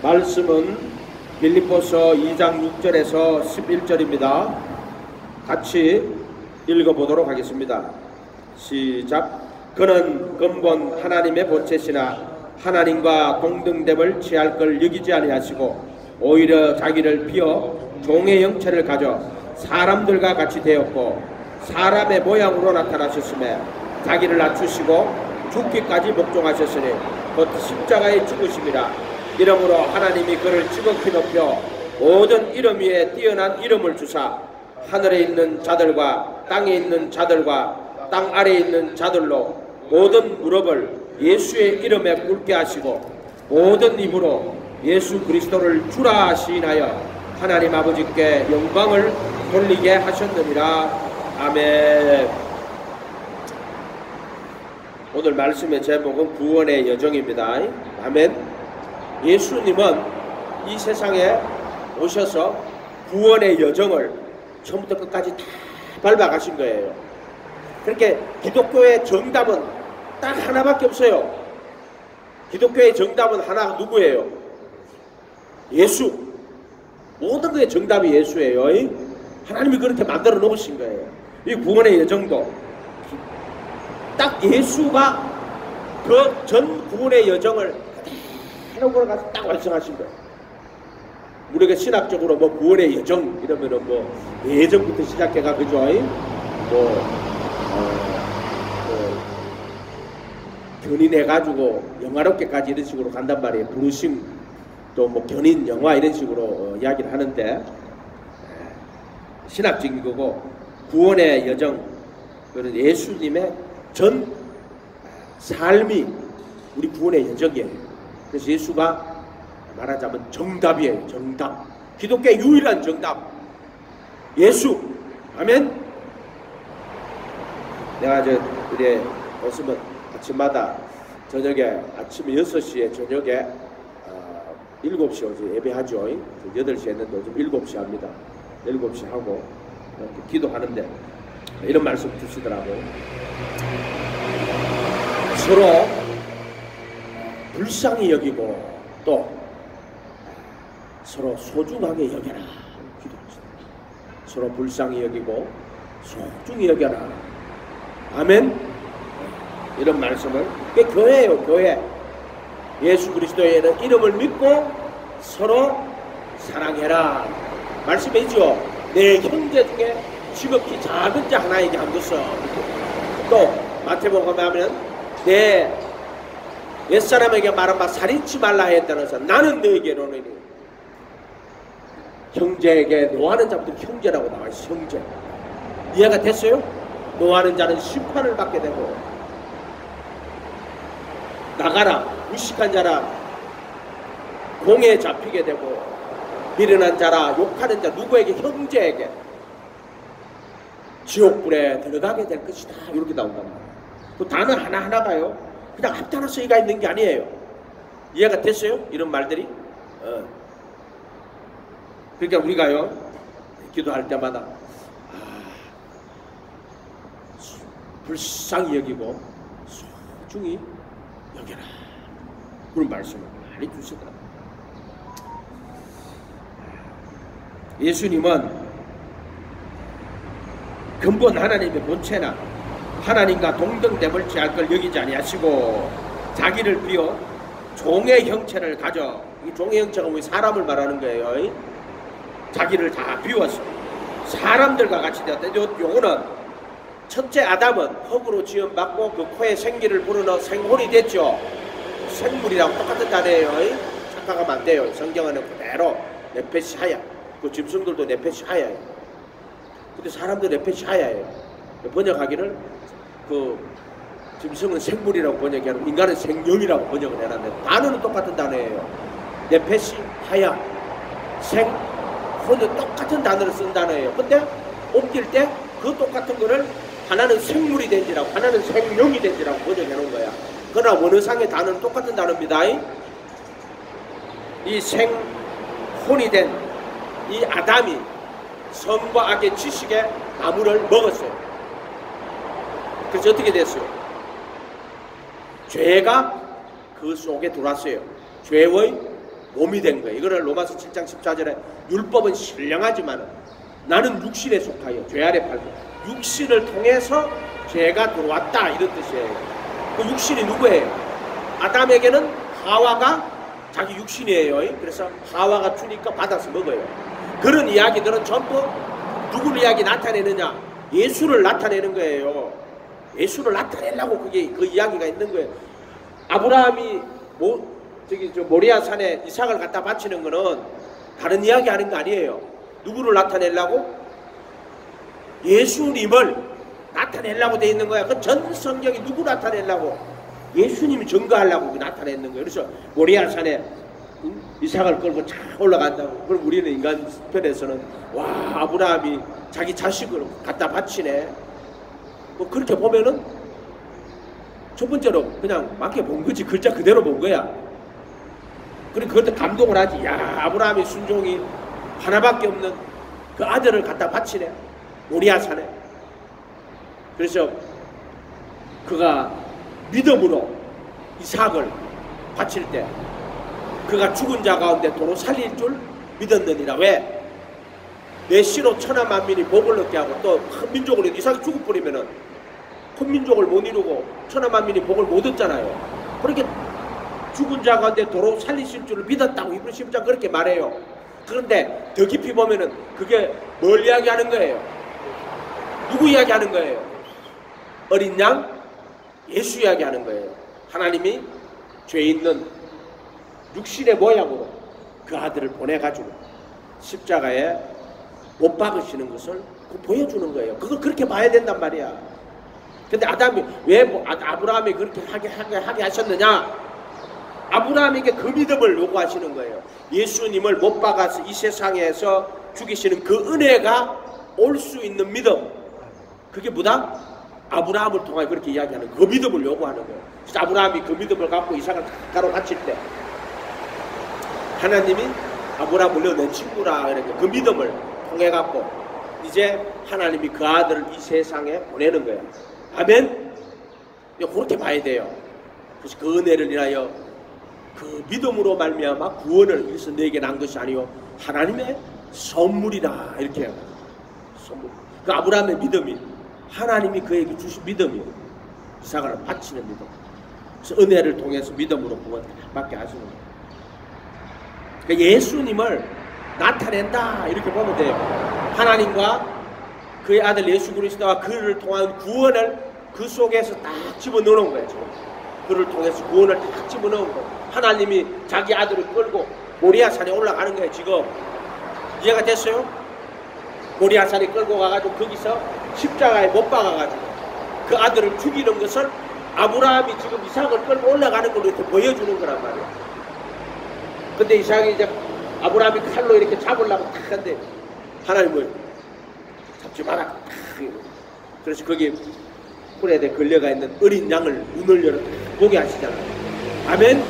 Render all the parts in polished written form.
말씀은 빌립보서 2장 6절에서 11절입니다. 같이 읽어보도록 하겠습니다. 시작. 그는 근본 하나님의 본체시나 하나님과 동등됨을 취할 걸 여기지 아니하시고 오히려 자기를 비어 종의 형체를 가져 사람들과 같이 되었고 사람의 모양으로 나타나셨으며 자기를 낮추시고 죽기까지 복종하셨으니 곧 십자가에 죽으심이라. 이러므로 하나님이 그를 지극히 높여 모든 이름 위에 뛰어난 이름을 주사 하늘에 있는 자들과 땅에 있는 자들과 땅 아래에 있는 자들로 모든 무릎을 예수의 이름에 꿇게 하시고 모든 입으로 예수 그리스도를 주라 시인하여 하나님 아버지께 영광을 돌리게 하셨느니라. 아멘. 오늘 말씀의 제목은 구원의 여정입니다. 아멘. 예수님은 이 세상에 오셔서 구원의 여정을 처음부터 끝까지 다 밟아가신 거예요. 그렇게 기독교의 정답은 딱 하나밖에 없어요. 기독교의 정답은 하나, 누구예요? 예수. 모든 것의 정답이 예수예요. 하나님이 그렇게 만들어 놓으신 거예요. 이 구원의 여정도 딱 예수가 그 전 구원의 여정을 해놓고 가서 딱 완성하신 거예요. 우리가 신학적으로 뭐 구원의 여정 이러면은 뭐 예전부터 시작해가 그죠? 견인해가지고 영화롭게까지 이런 식으로 간단 말이에요. 부르심 또 뭐 견인 영화 이런 식으로 이야기를 하는데 신학적인 거고 구원의 여정 그런 예수님의 전 삶이 우리 구원의 여정이에요. 그래서 예수가 말하자면 정답이에요. 정답. 기독교의 유일한 정답. 예수. 아멘. 내가 우리 없으면 아침마다 저녁에 아침 6시에 저녁에 7시 어제 예배하죠. 8시 했는데 요즘 7시 합니다. 7시 하고 기도하는데 이런 말씀 주시더라고요. 서로 불쌍히 여기고 또 서로 소중하게 여겨라. 서로 불쌍히 여기고 소중히 여겨라. 아멘. 이런 말씀을 그게 교회예요. 교회. 예수 그리스도의 이름을 믿고 서로 사랑해라. 말씀이죠. 내 형제 중에 지극히 작은 자 하나에게 한 것은 또 마태복음에 하면 내 옛사람에게 말한 바 살인치 말라 했다면서 나는 너에게로는 형제에게 노하는 자부터 형제라고 나와 있어. 형제. 이해가 됐어요? 노하는 자는 심판을 받게 되고 나가라 무식한 자라 공에 잡히게 되고 미련한 자라 욕하는 자 누구에게 형제에게 지옥불에 들어가게 될 것이다. 이렇게 나온단 말이에요. 그 단어 하나하나가요 그냥 앞단어 쓰기가 있는 게 아니에요. 이해가 됐어요? 이런 말들이. 그러니까 우리가요 기도할 때마다 불쌍히 여기고 소중히 여겨라. 그런 말씀을 많이 주시더라고요. 예수님은 근본 하나님의 본체나 하나님과 동등됨을 취할 걸 여기지 아니하시고 자기를 비어 종의 형체를 가져. 이 종의 형체가 우리 사람을 말하는 거예요. 자기를 다 비워서 사람들과 같이 되었다. 요거는 첫째 아담은 흙으로 지음받고 그 코에 생기를 불어넣어 생혼이 됐죠. 생물이라고 똑같은 단어예요. 착각하면 안 돼요. 성경은 그대로 네페시 하야. 그 짐승들도 네페시 하야예요. 근데 사람도 네페시 하야예요. 번역하기를 그 짐승은 생물이라고 번역하고 인간은 생명이라고 번역을 해놨는데 단어는 똑같은 단어예요. 네페시 하야. 생혼은 똑같은 단어를 쓴 단어예요. 근데 옮길 때 그 똑같은 거를 하나는 생물이 된지라고 하나는 생명이 된지라고 번역해 놓은 거야. 그러나 원어상의 단어는 똑같은 단어입니다. 이 생혼이 된 이 아담이 선과 악의 지식의 나무를 먹었어요. 그래서 어떻게 됐어요? 죄가 그 속에 들어왔어요. 죄의 몸이 된 거예요. 이거를 로마서 7장 14절에 율법은 신령하지만 나는 육신에 속하여 죄 아래 팔고 육신을 통해서 죄가 들어왔다 이런 뜻이에요. 그 육신이 누구예요? 아담에게는 하와가 자기 육신이에요. 그래서 하와가 주니까 받아서 먹어요. 그런 이야기들은 전부 누구를 이야기 나타내느냐? 예수를 나타내는 거예요. 예수를 나타내려고 그게 그 이야기가 있는 거예요. 아브라함이 모리아 산에 이삭을 갖다 바치는 거는 다른 이야기 하는 거 아니에요. 누구를 나타내려고? 예수님을 나타내려고 돼 있는 거야. 그 전 성경이 누구 나타내려고? 예수님이 증거하려고 나타내는 거예요. 그래서 모리아 산에 이삭을 끌고 쫙 올라간다고. 그럼 우리는 인간 편에서는 와, 아브라함이 자기 자식을 갖다 바치네. 뭐 그렇게 보면은 첫 번째로 그냥 맞게 본 거지. 글자 그대로 본 거야. 그리고 그것도 감동을 하지. 야, 아브라함의 순종이 하나밖에 없는 그 아들을 갖다 바치네. 모리아 산에. 그래서 그가 믿음으로 이삭을 바칠 때 그가 죽은 자 가운데 도로 살릴 줄 믿었느니라. 왜? 내 씨로 천하 만민이 복을 얻게 하고 또 큰 민족으로 이삭이 죽어버리면은 큰 민족을 못 이루고 천하 만민이 복을 못 얻잖아요. 그렇게 죽은 자 가운데 도로 살리실 줄을 믿었다고 이브리 10장 그렇게 말해요. 그런데 더 깊이 보면은 그게 뭘 이야기하는 거예요? 누구 이야기하는 거예요? 어린 양 예수 이야기하는 거예요. 하나님이 죄 있는 육신의 모양으로 그 아들을 보내가지고 십자가에 못 박으시는 것을 보여주는 거예요. 그걸 그렇게 봐야 된단 말이야. 근데 아담이 왜 아브라함이 그렇게 하게 하셨느냐? 아브라함에게 그 믿음을 요구하시는 거예요. 예수님을 못 박아서 이 세상에서 죽이시는 그 은혜가 올 수 있는 믿음. 그게 뭐다? 아브라함을 통해 그렇게 이야기하는 그 믿음을 요구하는 거예요. 그래서 아브라함이 그 믿음을 갖고 이삭을 가로 바칠 때 하나님이 아브라함을 너 내 친구라 그러니까 그 믿음을 통해 갖고 이제 하나님이 그 아들을 이 세상에 보내는 거예요. 아멘. 그렇게 봐야 돼요. 그래서 그 은혜를 인하여 그 믿음으로 말미암아 구원을 위해서 내게 난 것이 아니요 하나님의 선물이라 이렇게 해요. 선물. 그 아브라함의 믿음이 하나님이 그에게 주신 믿음이에요. 이삭을 바치는 믿음. 그래서 은혜를 통해서 믿음으로 구원받게 하시는 거예요. 그러니까 예수님을 나타낸다 이렇게 보면 돼요. 하나님과 그의 아들 예수 그리스도와 그를 통한 구원을 그 속에서 딱 집어넣는 거예요. 지금. 그를 통해서 구원을 딱 집어넣은 거예요. 하나님이 자기 아들을 끌고 모리아 산에 올라가는 거예요. 지금 이해가 됐어요? 모리아 산에 끌고 가가지고 거기서 십자가에 못 박아가지고 그 아들을 죽이는 것을 아브라함이 지금 이삭을 끌고 올라가는 걸로 이렇게 보여주는 거란 말이에요. 근데 이삭이 이제 아브라함이 칼로 이렇게 잡으려고 탁 한데 하나님을 잡지 마라. 그래서 거기 뿔에 걸려가 있는 어린 양을 눈을 열어 보게 하시잖아요. 아멘.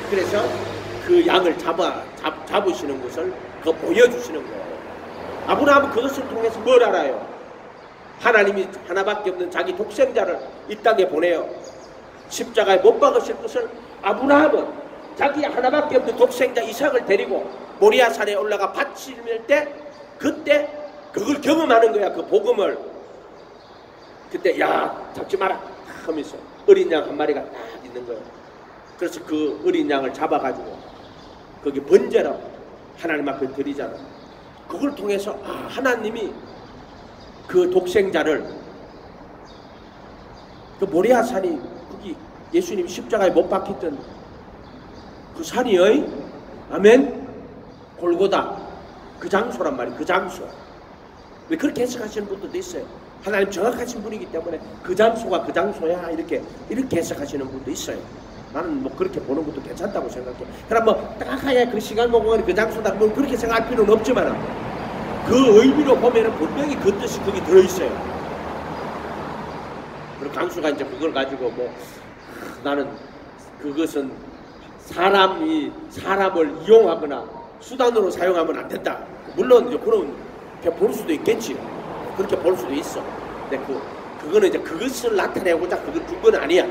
그래서 그 양을 잡으시는 것을 그거 보여주시는 거예요. 아브라함은 그것을 통해서 뭘 알아요? 하나님이 하나밖에 없는 자기 독생자를 이 땅에 보내요. 십자가에 못 박으실 것을 아브라함은 자기 하나밖에 없는 독생자 이삭을 데리고 모리아 산에 올라가 바칠 때 그때 그걸 경험하는 거야. 그 복음을. 그때 야 잡지 마라 하면서 어린 양 한 마리가 딱 있는 거예요. 그래서 그 어린 양을 잡아가지고 거기 번제로 하나님 앞에 드리잖아. 그걸 통해서 하나님이 그 독생자를 그 모리아 산이 거기 예수님이 십자가에 못 박혔던 그 산이요. 아멘. 골고다 그 장소란 말이에요. 그 장소. 왜 그렇게 해석하시는 분들도 있어요. 하나님 정확하신 분이기 때문에 그 장소가 그 장소야 이렇게 해석하시는 분도 있어요. 나는 뭐 그렇게 보는 것도 괜찮다고 생각해. 그럼 뭐 딱하게 그 시간 공간이 그 장소다 뭐 그렇게 생각할 필요는 없지만 그 의미로 보면은 분명히 그 뜻이 거기 들어있어요. 그리고 강수가 이제 그걸 가지고 뭐 나는 그것은 사람이 사람을 이용하거나 수단으로 사용하면 안 된다. 물론 이제 그런 볼 수도 있겠지. 그렇게 볼 수도 있어. 근데 그거는 이제 그것을 나타내고자 그걸 준 건 아니야.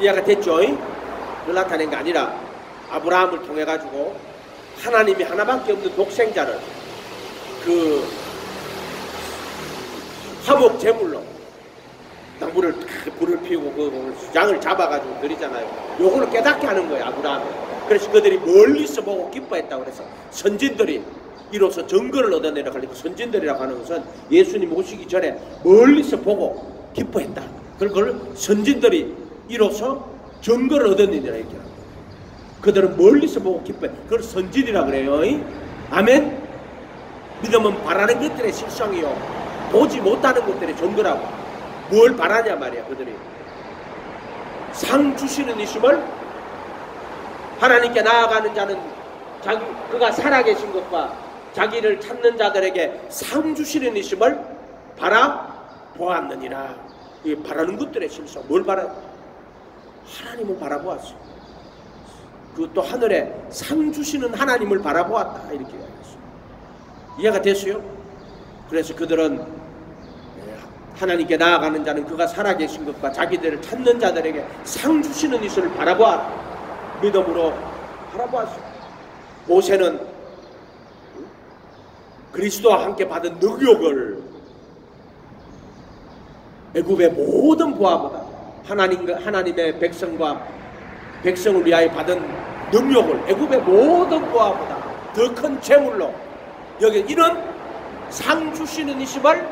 이해가 됐죠? 그걸 나타낸 게 아니라 아브라함을 통해 가지고 하나님이 하나밖에 없는 독생자를 그 화목 제물로 나무를 불을 피우고 그 양을 잡아가지고 드리잖아요. 요거를 깨닫게 하는 거예요, 아브라함이. 그래서 그들이 멀리서 보고 기뻐했다고 그래서 선진들이 이로써 증거를 얻어내려 가지고 선진들이라고 하는 것은 예수님 오시기 전에 멀리서 보고 기뻐했다. 그걸 선진들이 이로써 증거를 얻어내느라 이렇게 합니다. 그들은 멀리서 보고 기뻐해. 그걸 선진이라 그래요. 아멘. 믿음은 바라는 것들의 실상이요, 보지 못하는 것들의 증거라고. 뭘 바라냐 말이야. 그들이 상 주시는 이심을, 하나님께 나아가는 자는 그가 살아계신 것과 자기를 찾는 자들에게 상 주시는 이심을 바라보았느니라. 이 바라는 것들의 실상. 뭘 바라? 하나님을 바라보았어. 그것도 하늘에 상 주시는 하나님을 바라보았다, 이렇게 이야기했어요. 이해가 됐어요? 그래서 그들은 하나님께 나아가는 자는 그가 살아계신 것과 자기들을 찾는 자들에게 상 주시는 이를 바라보았다. 믿음으로 바라보았어요. 모세는 그리스도와 함께 받은 능력을 애굽의 모든 부하보다 하나님의 백성을 위하여 받은 능력을 애굽의 모든 부하보다 더 큰 재물로 여기 이런 상 주시는 이심을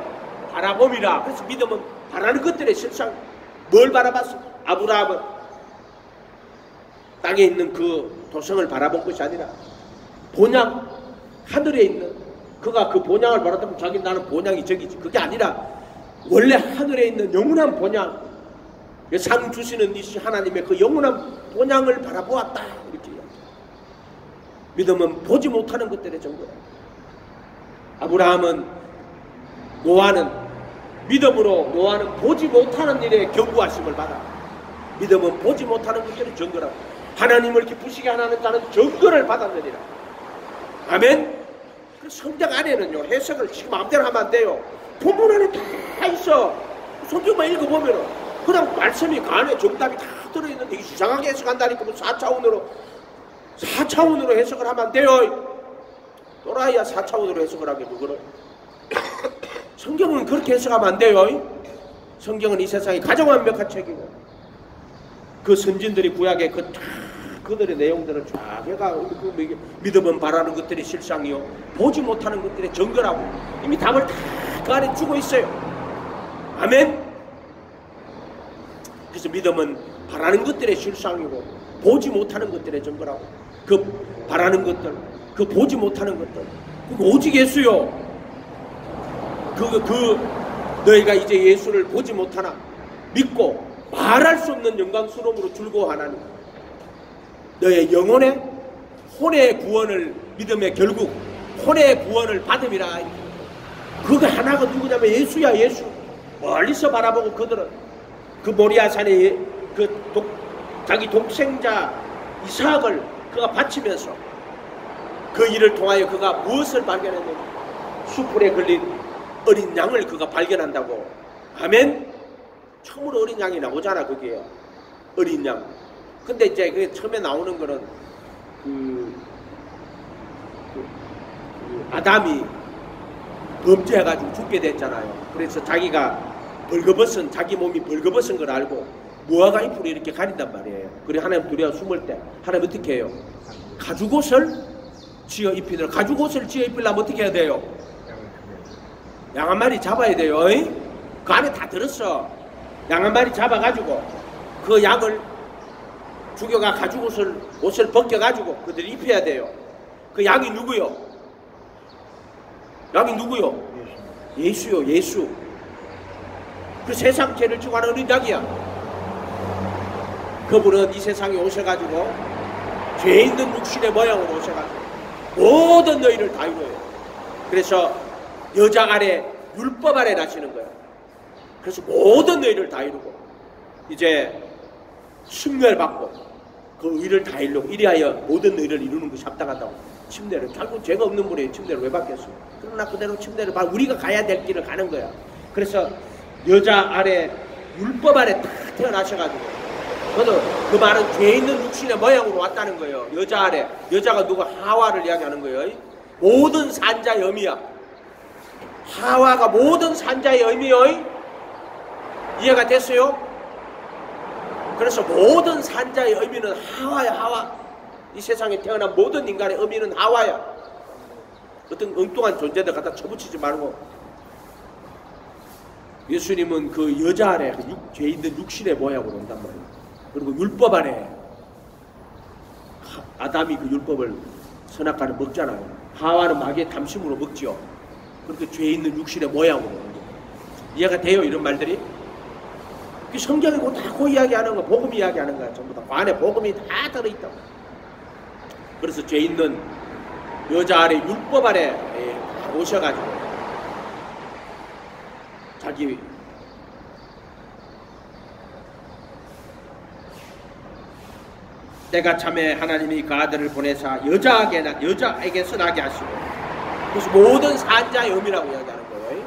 바라봄이라. 그래서 믿음은 바라는 것들의 실상. 뭘 바라봤어? 아브라함은 땅에 있는 그 도성을 바라본 것이 아니라 본향, 하늘에 있는, 그가 그 본향을 바라보면 자기 나는 본향이 저기지, 그게 아니라 원래 하늘에 있는 영원한 본향, 상 주시는 이시 하나님의 그 영원한 본향을 바라보았다, 이렇게 이야기해요. 믿음은 보지 못하는 것들의 정도야. 아브라함은 믿음으로 노아는 보지 못하는 일에 경고하심을 받아. 믿음은 보지 못하는 것들의 증거라고. 하나님을 기쁘시게 하는 자는 증거를 받았느니라. 아멘. 그 성경 안에는요, 해석을 지금 마음대로 하면 안 돼요. 본문 안에 다 있어. 성경만 읽어보면은 그냥 말씀이 그 안에 정답이 다 들어있는데 이상하게 해석한다니까 뭐 4차원으로 해석을 하면 안 돼요. 또라이야 4차원으로 해석을 하게 그거를. 성경은 그렇게 해석하면 안 돼요. 성경은 이 세상에 가장 완벽한 책이고 그 선진들이 구약에 그들의 내용들을 쫙 해가 믿음은 바라는 것들이 실상이요, 보지 못하는 것들의 증거라고 이미 답을 다 그 안에 주고 있어요. 아멘. 그래서 믿음은 바라는 것들의 실상이고 보지 못하는 것들의 증거라고. 그 바라는 것들, 그 보지 못하는 것들, 그거 오직 예수요. 너희가 이제 예수를 보지 못하나 믿고 말할 수 없는 영광스러움으로 즐거워하나니 너의 영혼의 혼의 구원을, 믿음의 결국 혼의 구원을 받음이라. 그거 하나가 누구냐면 예수야, 예수. 멀리서 바라보고 그들은 그 모리아산에 자기 독생자 이삭을 그가 바치면서 그 일을 통하여 그가 무엇을 발견했느냐? 수풀에 걸린 어린 양을 그가 발견한다고. 아멘. 처음으로 어린 양이 나오잖아, 그게요. 어린 양. 근데 이제 그게 처음에 나오는 거는 아담이 범죄해가지고 죽게 됐잖아요. 그래서 자기 몸이 벌거벗은 걸 알고 무화과 잎으로 이렇게 가린단 말이에요. 그래 하나님 두려워 숨을 때 하나님 어떻게 해요? 가죽옷을 지어 입히더라. 가죽옷을 지어 입히려면 어떻게 해야 돼요? 양 한 마리 잡아야 돼요. 그 안에 다 들었어. 양 한 마리 잡아가지고 그 양을 죽여가 옷을 벗겨가지고 그들이 입혀야 돼요. 그 양이 누구요? 양이 누구요? 예수요, 예수. 그 세상 죄를 지고 하는 어린 양이야. 그분은 이 세상에 오셔가지고 죄 있는 육신의 모양으로 오셔가지고 모든 너희를 다 이루어요. 그래서 여자 아래, 율법 아래 나시는 거예요. 그래서 모든 너희를 다 이루고 이제 승멸받고 그 의를 다 이루고 이리하여 모든 너희를 이루는 것이 합당하다고. 침례를, 결국 죄가 없는 분이 침례를 왜 받겠어요? 그러나 그대로 침례를 받아 우리가 가야 될 길을 가는 거야. 그래서 여자 아래, 율법 아래 딱 태어나셔가지고 그래서 그 말은 죄 있는 육신의 모양으로 왔다는 거예요. 여자 아래, 여자가 누가 하와를 이야기하는 거예요. 모든 산자의 의미야. 하와가 모든 산자의 의미요. 이해가 됐어요? 그래서 모든 산자의 의미는 하와야, 하와. 이 세상에 태어난 모든 인간의 의미는 하와야. 어떤 엉뚱한 존재들 갖다 쳐붙이지 말고. 예수님은 그 여자 아래 그 죄 있는 육신의 모양으로 온단 말이에요. 그리고 율법 안에 아담이 그 율법을 선악과를 먹잖아요. 하와는 마귀의 탐심으로 먹지요. 그렇게 죄 있는 육신의 모양으로 오는 거예요. 이해가 돼요? 이런 말들이? 성경이 다 그 이야기하는 거, 복음 이야기하는 거야. 전부 다 그 안에 복음이 다 들어있다고. 그래서 죄 있는 여자 아래 율법 아래 오셔가지고 자기 때가 참에 하나님이 그 아들을 보내사 여자에게서 나게 하시고, 그래서 모든 산자의 의미라고 이야기하는 거예요.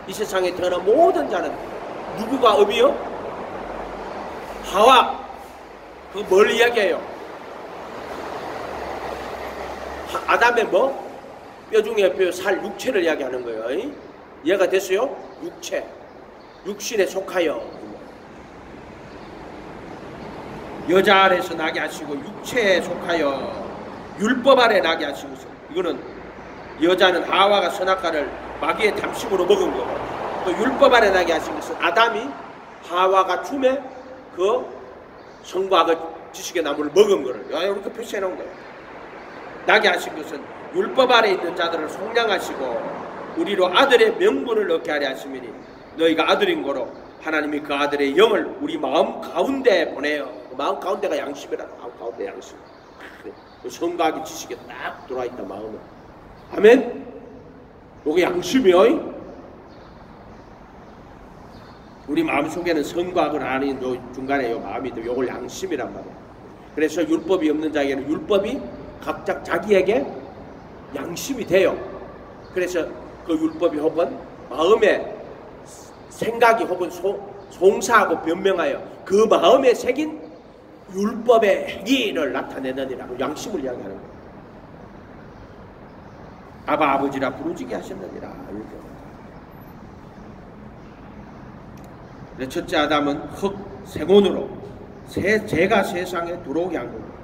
이 세상에 태어난 모든 자는 누구가 의미요? 하와. 그 뭘 이야기해요? 아담의 뭐? 뼈 중에 뼈, 살, 육체를 이야기하는 거예요. 이해가 됐어요? 육체, 육신에 속하여 여자 아래서 나게 하시고 육체에 속하여 율법 아래 나게 하시고서, 이거는 여자는 하와가 선악과를 마귀의 탐심으로 먹은 거고, 또 율법 아래 나게 하신 것은 아담이 하와가 춤에 그 성과의 지식의 나무를 먹은 거를 이렇게 표시해 놓은 거예요. 나게 하신 것은 율법 아래 있는 자들을 속량하시고 우리로 아들의 명분을 얻게 하려 하심이니 너희가 아들인 거로 하나님이 그 아들의 영을 우리 마음 가운데 보내요. 그 마음 가운데가 양심이라. 마음 가운데 양심. 그 성과의 지식에 딱 들어와 있다, 마음은. 아멘. 요게 양심이요. 우리 마음속에는 성과학을 아닌 요 중간에 요 마음이 있고 요걸 양심이란 말이에요. 그래서 율법이 없는 자에게는 율법이 각자 자기에게 양심이 돼요. 그래서 그 율법이 혹은 마음의 생각이 혹은 송사하고 변명하여 그 마음에 새긴 율법의 행위를 나타내느니라고 양심을 이야기하는 거예요. 아바 아버지라 부르짖게 하셨느니라. 이렇게. 첫째 아담은 흙, 생온으로 죄가 세상에 들어오게 한 겁니다.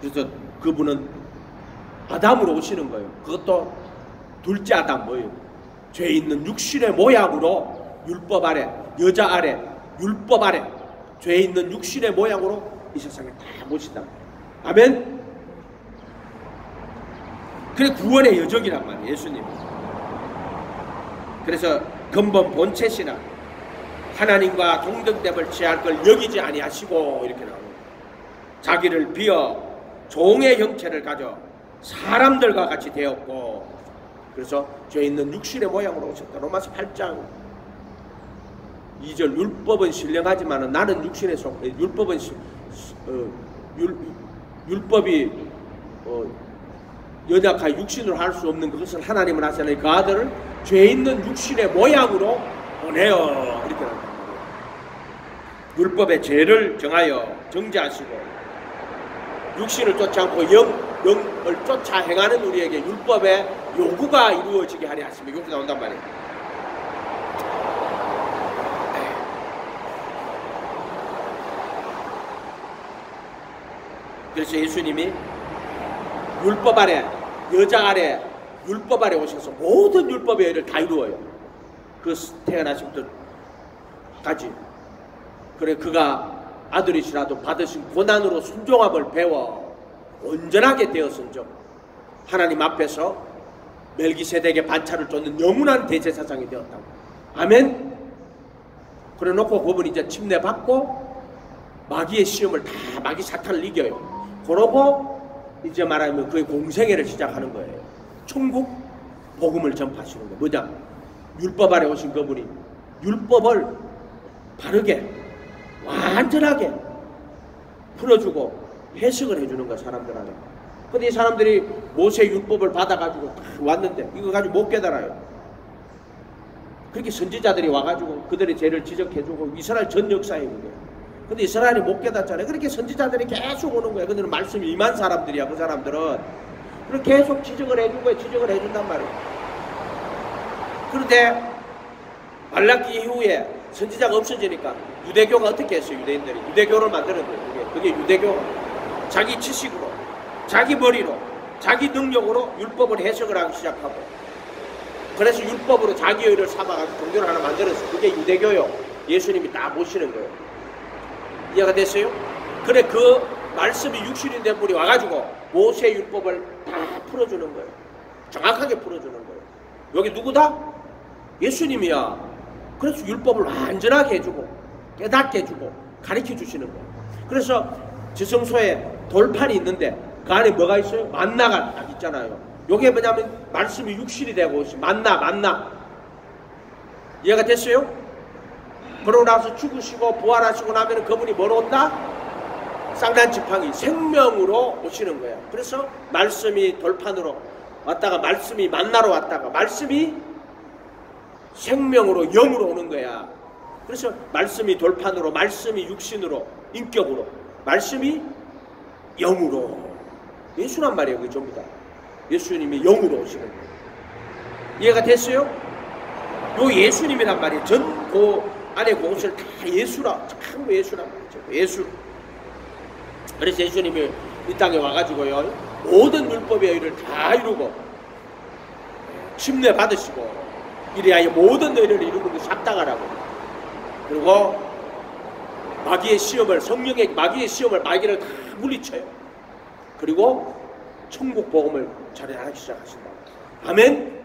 그래서 그분은 아담으로 오시는 거예요. 그것도 둘째 아담 뭐예요? 죄 있는 육신의 모양으로 율법 아래, 여자 아래, 율법 아래 죄 있는 육신의 모양으로 이 세상에 다 모신다. 아멘. 그게 구원의 여정이란 말이에요, 예수님. 그래서 근본 본체시나 하나님과 동등됨을 취할 걸 여기지 아니하시고 이렇게 나옵니다. 자기를 비어 종의 형체를 가져 사람들과 같이 되었고, 그래서 죄 있는 육신의 모양으로 오셨다. 로마서 8장 2절. 율법은 신령하지만 나는 육신에 속해. 율법은 율법이 연약하여 육신으로 할 수 없는 그것을 하나님은 하시나니 그 아들을 죄 있는 육신의 모양으로 보내어 이렇게 합니다. 율법의 죄를 정하여 정죄하시고 육신을 쫓지 않고 영을 쫓아 행하는 우리에게 율법의 요구가 이루어지게 하려 하시며 이렇게 나온단 말이에요. 그래서 예수님이 율법 아래, 여자 아래, 율법 아래 오셔서 모든 율법의 일을 다 이루어요. 그 태어나심부터까지. 그래 그가 아들이시라도 받으신 고난으로 순종함을 배워 온전하게 되었은즉 하나님 앞에서 멜기세덱의 반차를 쫓는 영원한 대제사장이 되었다고. 아멘. 그래 놓고 그분이 이제 침례받고 마귀의 시험을 다 마귀 사탄을 이겨요. 그러고 이제 말하면 그의 공생애를 시작하는 거예요. 천국 복음을 전파하시는 거예요. 뭐냐? 율법 아래 오신 그분이 율법을 바르게 완전하게 풀어주고 해석을 해주는 거야, 사람들한테. 근데 이 사람들이 모세 율법을 받아가지고 왔는데 이거 가지고 못 깨달아요. 그렇게 선지자들이 와가지고 그들의 죄를 지적해주고 이스라엘 전 역사에 있는 거예요. 근데 이스라엘이 못 깨닫잖아요. 그렇게 선지자들이 계속 오는 거예요. 근데 말씀이 임한 사람들이야. 그 사람들은. 그리고 계속 지적을 해준 거예요. 지적을 해준단 말이에요. 그런데 말라기 이후에 선지자가 없어지니까 유대교가 어떻게 했어요? 유대인들이 유대교를 만들었는데 그게 유대교 자기 지식으로 자기 머리로 자기 능력으로 율법을 해석을 하기 시작하고, 그래서 율법으로 자기 의를 삼아가지고 종교를 하나 만들었어요. 그게 유대교요. 예수님이 다 모시는 거예요. 이해가 됐어요? 그래 그 말씀이 육신이 된 분이 와가지고 모세 율법을 다 풀어주는 거예요. 정확하게 풀어주는 거예요. 여기 누구다? 예수님이야. 그래서 율법을 완전하게 해주고 깨닫게 해주고 가르쳐 주시는 거예요. 그래서 지성소에 돌판이 있는데 그 안에 뭐가 있어요? 만나가 딱 있잖아요. 요게 뭐냐면 말씀이 육신이 되고 만나. 이해가 됐어요? 그러고 나서 죽으시고 부활하시고 나면 그분이 뭐로 온다? 쌍난 지팡이 생명으로 오시는 거예요. 그래서 말씀이 돌판으로 왔다가 말씀이 만나러 왔다가 말씀이 생명으로 영으로 오는 거야. 그래서 말씀이 돌판으로 말씀이 육신으로 인격으로 말씀이 영으로 예수란 말이에요. 그게 전부 다 예수님이 영으로 오시는 거예요. 이해가 됐어요? 요 예수님이란 말이에요. 전 그 안에 그것을 다 예수라 참 예수란 말이죠. 예수. 그래서 예수님이 이 땅에 와가지고요 모든 율법의 의를 다 이루고 침례 받으시고 이래야 모든 의를 이루고 그 삽당하라고. 그리고 마귀의 시험을 성령의 마귀의 시험을 마귀를 다 물리쳐요. 그리고 천국 복음을 전하기 시작하신다. 아멘.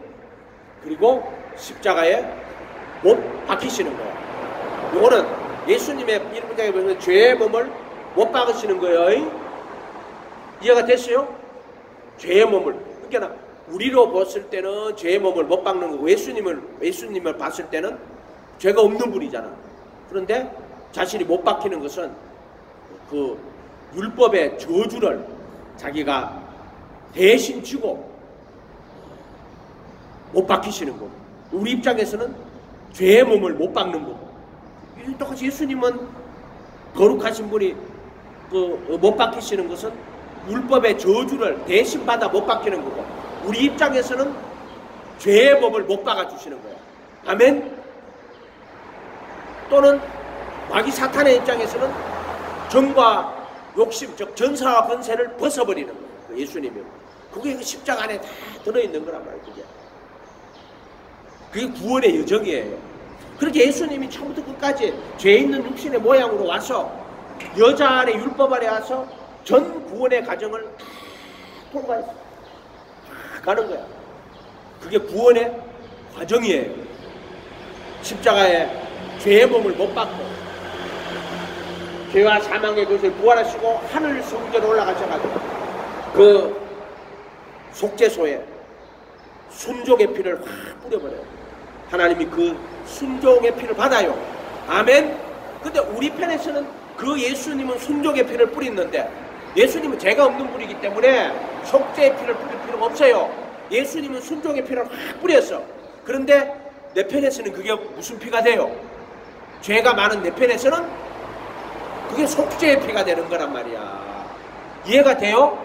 그리고 십자가에 못 박히시는 거예요. 요거는 예수님의 1문장에 보면 죄의 몸을 못 박으시는 거예요. 이해가 됐어요? 죄의 몸을. 그러니까 우리로 봤을 때는 죄의 몸을 못 박는 거고 예수님을 봤을 때는 죄가 없는 분이잖아. 그런데 자신이 못 박히는 것은 그 율법의 저주를 자기가 대신 지고 못 박히시는 거고, 우리 입장에서는 죄의 몸을 못 박는 거고, 똑같이 예수님은 거룩하신 분이 못 박히시는 것은 율법의 저주를 대신 받아 못 박히는 거고, 우리 입장에서는 죄의 법을 못 박아주시는 거예요. 아멘. 또는 마귀 사탄의 입장에서는 정과 욕심, 즉 전사와 권세를 벗어버리는 거예요. 예수님이. 그게 그 십자가 안에 다 들어있는 거란 말이에요. 그게 구원의 여정이에요. 그렇게 예수님이 처음부터 끝까지 죄 있는 육신의 모양으로 와서 여자 안에 율법 아래 와서 전 구원의 과정을 다 통과했어. 다 가는 거야. 그게 구원의 과정이에요. 십자가에 죄의 몸을 못 받고 죄와 사망의 것을 부활하시고 하늘 성전에 올라가셔가지고 그 속죄소에 순종의 피를 확 뿌려버려요. 하나님이 그 순종의 피를 받아요. 아멘. 근데 우리 편에서는 그 예수님은 순종의 피를 뿌리는데 예수님은 죄가 없는 분이기 때문에 속죄의 피를 뿌릴 필요가 없어요. 예수님은 순종의 피를 확 뿌렸어. 그런데 내 편에서는 그게 무슨 피가 돼요? 죄가 많은 내 편에서는 그게 속죄의 피가 되는 거란 말이야. 이해가 돼요?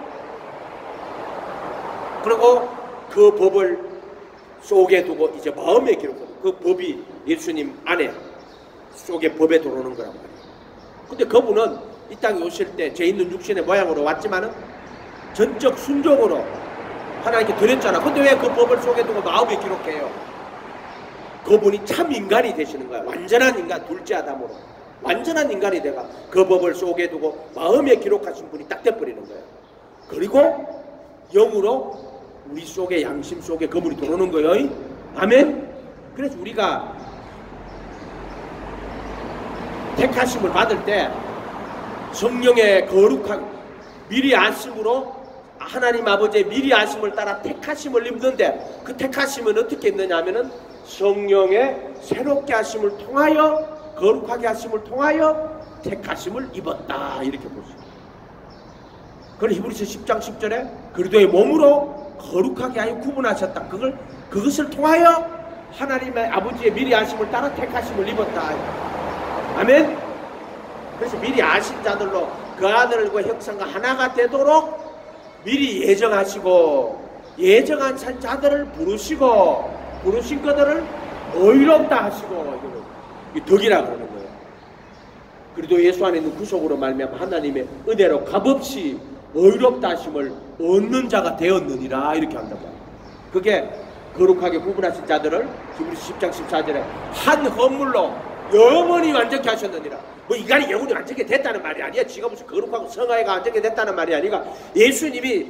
그리고 그 법을 속에 두고 이제 마음에 기록하고 그 법이 예수님 안에 속에 법에 들어오는 거란 말이에요. 근데 그분은 이 땅에 오실 때 죄 있는 육신의 모양으로 왔지만은 전적 순종으로 하나님께 드렸잖아. 근데 왜 그 법을 속에 두고 마음에 기록해요? 그분이 참 인간이 되시는 거야. 완전한 인간, 둘째 아담으로 완전한 인간이 돼가 그 법을 속에 두고 마음에 기록하신 분이 딱 돼버리는 거예요. 그리고 영으로 우리 속에 양심 속에 그분이 들어오는 거예요. 아멘. 그래서 우리가 택하심을 받을 때 성령의 거룩한 미리 아심으로 하나님 아버지의 미리 아심을 따라 택하심을 입는데 그 택하심은 어떻게 있느냐 하면은 성령의 새롭게 하심을 통하여 거룩하게 하심을 통하여 택하심을 입었다 이렇게 보시죠. 그래서 히브리서 10장 10절에 그리스도의 몸으로 거룩하게 하여 구분하셨다. 그것을 통하여 하나님의 아버지의 미리 하심을 따라 택하심을 입었다. 아멘. 그래서 미리 아신 자들로 그 아들과 형상과 하나가 되도록 미리 예정하시고 예정한 자들을 부르신 그들을 의롭다 하시고 이게 덕이라 그러는 거예요. 그래도 예수 안에 있는 구속으로 말미암아 하나님의 은혜로 값없이 의롭다 하심을 얻는 자가 되었느니라 이렇게 한단 말이에요. 그게 거룩하게 구분하신 자들을 히브리서 10장 14절에 한 헌물로 영원히 완전케 하셨느니라. 뭐 인간이 영원히 완전케 됐다는 말이 아니야. 지가 무슨 거룩하고 성화가 완전케 됐다는 말이 아니라 예수님이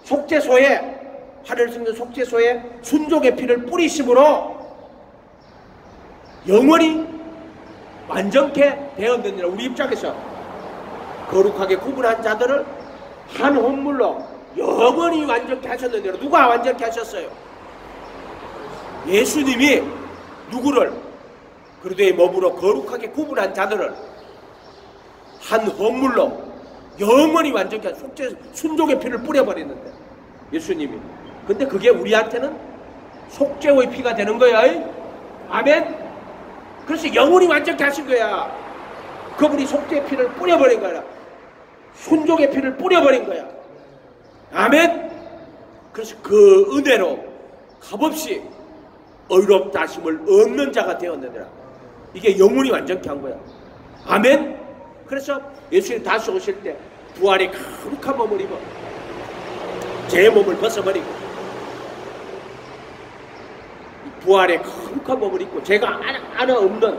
속죄소에 하늘 성전 속죄소에 순종의 피를 뿌리심으로 영원히 완전케 되었느니라. 우리 입장에서 거룩하게 구분한 자들을 한 헌물로 영원히 완전케 하셨느니라. 누가 완전케 하셨어요? 예수님이 누구를 그리스도의 몸으로 거룩하게 구분한 자들을 한 헌물로 영원히 완전케 속죄 순종의 피를 뿌려버리는데 예수님이. 근데 그게 우리한테는 속죄의 피가 되는 거야. 아멘. 그래서 영원히 완전케 하신 거야. 그분이 속죄의 피를 뿌려버린 거야. 순종의 피를 뿌려버린 거야. 아멘. 그래서 그 은혜로 값없이 의롭다 하심을 얻는 자가 되었느니라. 이게 영원히 완전케 한 거야. 아멘. 그래서 예수님 다시 오실 때 부활의 거룩한 몸을 입어 제 몸을 벗어버리고 부활의 거룩한 몸을 입고 제가 하나 없는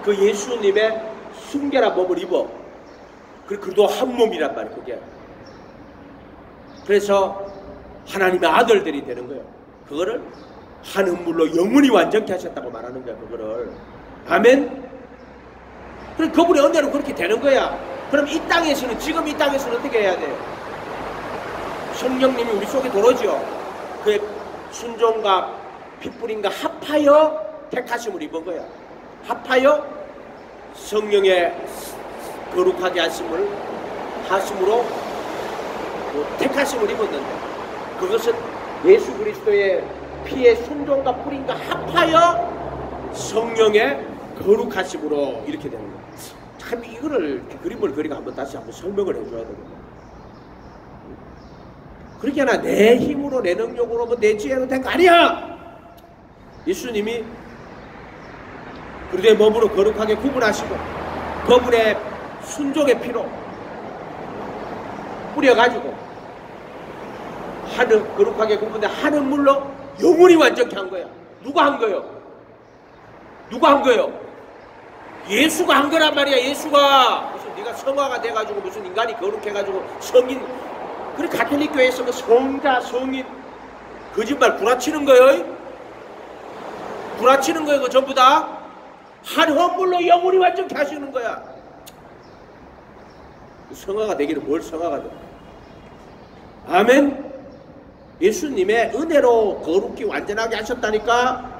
그 예수님의 순결한 몸을 입어 그래도 한 몸이란 말이에요. 그게 그래서 하나님의 아들들이 되는 거예요. 그거를 한 헌물로 영원히 완전케 하셨다고 말하는 거야. 그거를. 아멘. 그럼 그분의 은혜로 그렇게 되는 거야. 그럼 이 땅에서는 지금 이 땅에서는 어떻게 해야 돼요? 성령님이 우리 속에 들어오죠. 그의 순종과 핏불임과 합하여 택하심을 입은 거야. 합하여 성령의 거룩하게 하심으로 택하심을 입었는데 그것은 예수 그리스도의 피의 순종과 뿌림과 합하여 성령의 거룩하심으로 이렇게 되는 거야. 참 이거를 그림을 그리고 한번 다시 한번 설명을 해줘야 되거든. 그렇게 하나 내 힘으로 내 능력으로 뭐 내 지혜로 된 거 아니야. 예수님이 그리스도의 몸으로 거룩하게 구분하시고 그분의 순종의 피로 뿌려가지고 하늘 거룩하게 구분된 하늘 물로 영원히 완전케 한 거야. 누가 한 거요? 누가 한 거요? 예수가 한 거란 말이야. 예수가. 무슨 네가 성화가 돼가지고 무슨 인간이 거룩해가지고 성인 그래 가톨릭 교회에서 그 성자 성인 거짓말 구라치는 거예요. 구라치는 거예요. 그 전부 다 한 헌물로 영원히 완전케 하시는 거야. 성화가 되기를 뭘 성화가 돼. 아멘. 예수님의 은혜로 거룩히 완전하게 하셨다니까.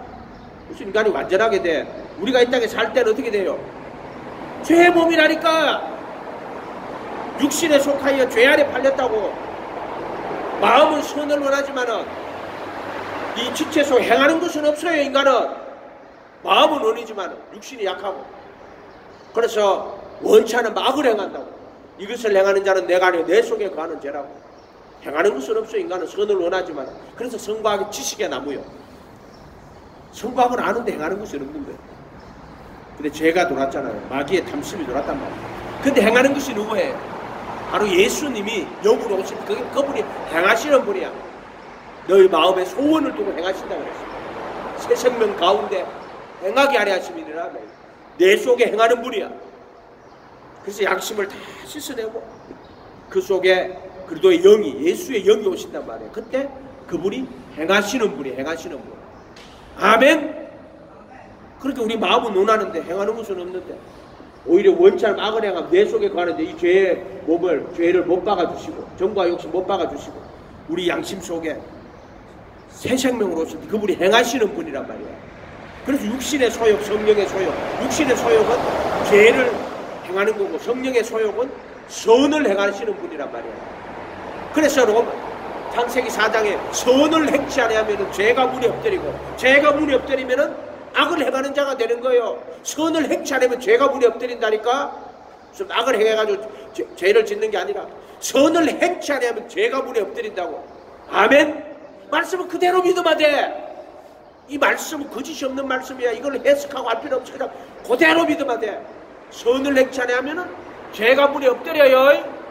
무슨 인간이 완전하게 돼. 우리가 이 땅에 살 때는 어떻게 돼요? 죄의 몸이라니까. 육신에 속하여 죄 아래 팔렸다고. 마음은 선을 원하지만은 이 지체소 행하는 것은 없어요. 인간은 마음은 원이지만 육신이 약하고. 그래서 원치 않은 악을 행한다고. 이것을 행하는 자는 내가 아니고 내 속에 거하는 죄라고. 행하는 것은 없어. 인간은 선을 원하지만. 그래서 성과학이 지식의 나무요. 성과학은 아는데 행하는 것은 없는 거예요. 근데 죄가 돌았잖아요. 마귀의 탐심이 돌았단 말이에요. 근데 행하는 것이 누구예요? 바로 예수님이 영으로 오신 그분이 행하시는 분이야. 너희 마음에 소원을 두고 행하신다고 그랬어요. 새 생명 가운데 행하게 하려 하심이니라. 내 속에 행하는 분이야. 그래서 양심을 다 씻어내고 그 속에 그리스도의 영이 예수의 영이 오신단 말이에요. 그때 그분이 행하시는 분이 행하시는 분. 아멘. 그렇게 우리 마음은 논하는데 행하는 것은 없는데 오히려 원치 않은 악을 행하면 내 속에 가는데 이 죄의 몸을 죄를 못 박아주시고 정과 욕심 못 박아주시고 우리 양심 속에 새 생명으로 오신 그분이 행하시는 분이란 말이에요. 그래서 육신의 소욕, 성령의 소욕. 육신의 소욕은 죄를 행하는 거고 성령의 소욕은 선을 행하시는 분이란 말이에요. 그래서 창세기 4장에 선을 행치 아니하면 죄가 문에 엎드리고 죄가 문에 엎드리면 악을 행하는 자가 되는 거예요. 선을 행치 않으면 죄가 문에 엎드린다니까. 무슨 악을 행해가지고 죄를 짓는 게 아니라 선을 행치 아니하면 죄가 물에 엎드린다고. 아멘. 말씀은 그대로 믿으면 돼. 이 말씀은 거짓이 없는 말씀이야. 이걸 해석하고 할 필요 없이 그냥 그대로 믿으면 돼. 선을 행치 아니하면은 죄가 물에 엎드려요.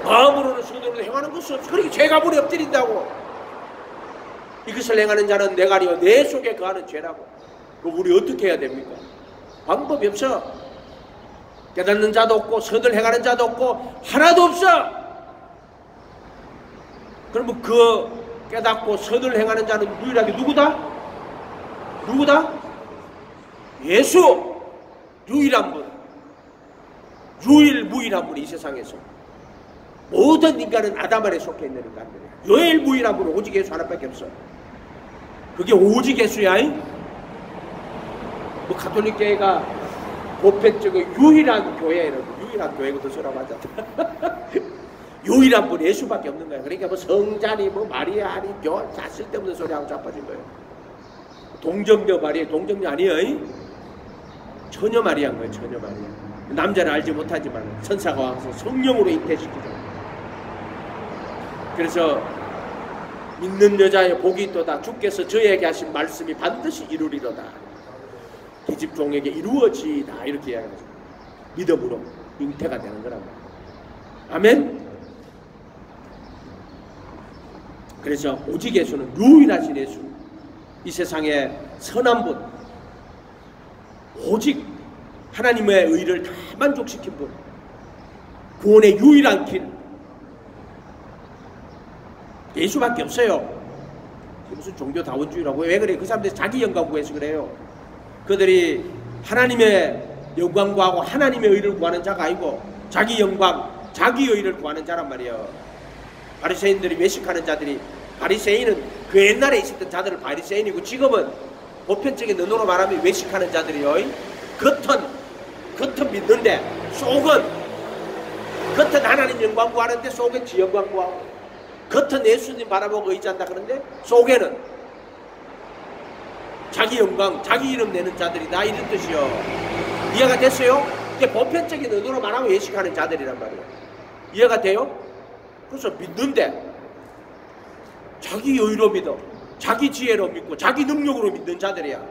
마음으로는 손으로는 행하는 것은 없어. 그러니까 죄가 물에 엎드린다고. 이것을 행하는 자는 내가 아니요 내 속에 거하는 죄라고. 그럼 우리 어떻게 해야 됩니까? 방법이 없어. 깨닫는 자도 없고 선을 행하는 자도 없고 하나도 없어. 그러면 그 깨닫고 선을 행하는 자는 유일하게 누구다? 누구다? 예수. 유일한 분. 유일무이한 분이 이 세상에서 모든 인간은 아담 안에 속해 있는 인간들이야. 유일무이한 분은 오직 예수 하나밖에 없어. 그게 오직 예수야. 뭐 가톨릭 교회가 보편적으로 유일한 교회라고. 유일한 교회거든 서라고 하잖아. 유일한 분 예수밖에 없는 거야. 그러니까 뭐 성자니 뭐 마리아니 다 쓸데없는 소리하고 자빠진 거예요. 동정녀 마리아 동정녀 아니에요. 처녀 마리아인 거예요. 처녀 마리아. 남자는 알지 못하지만 천사가 와서 성령으로 잉태시키죠. 그래서 믿는 여자의 복이 있도다. 주께서 저에게 하신 말씀이 반드시 이루리로다. 계집 종에게 이루어지다. 이렇게 이야기하죠. 믿음으로 잉태가 되는 거란 말이에요. 아멘. 그래서 오직 예수는 유일하신 예수. 이 세상에 선한 분. 오직 하나님의 의를 다 만족시킨 분. 구원의 유일한 길. 예수밖에 없어요. 무슨 종교다원주의라고. 왜 그래? 그 사람들이 자기 영광 구해서 그래요. 그들이 하나님의 영광 구하고 하나님의 의를 구하는 자가 아니고 자기 영광, 자기 의를 구하는 자란 말이에요. 바리새인들이 외식하는 자들이, 바리새인은 그 옛날에 있었던 자들을 바리새인이고 지금은 보편적인 언어로 말하면 외식하는 자들이요. 겉은 믿는데 겉은 하나님 영광 구하는데 속은 지 영광 구하고, 겉은 예수님 바라보고 의지한다 그런데 속에는 자기 영광, 자기 이름 내는 자들이다 이런 뜻이요. 이해가 됐어요? 이게 보편적인 언어로 말하면 외식하는 자들이란 말이에요. 이해가 돼요? 그래서 믿는데 자기 의로 믿어, 자기 지혜로 믿고 자기 능력으로 믿는 자들이야.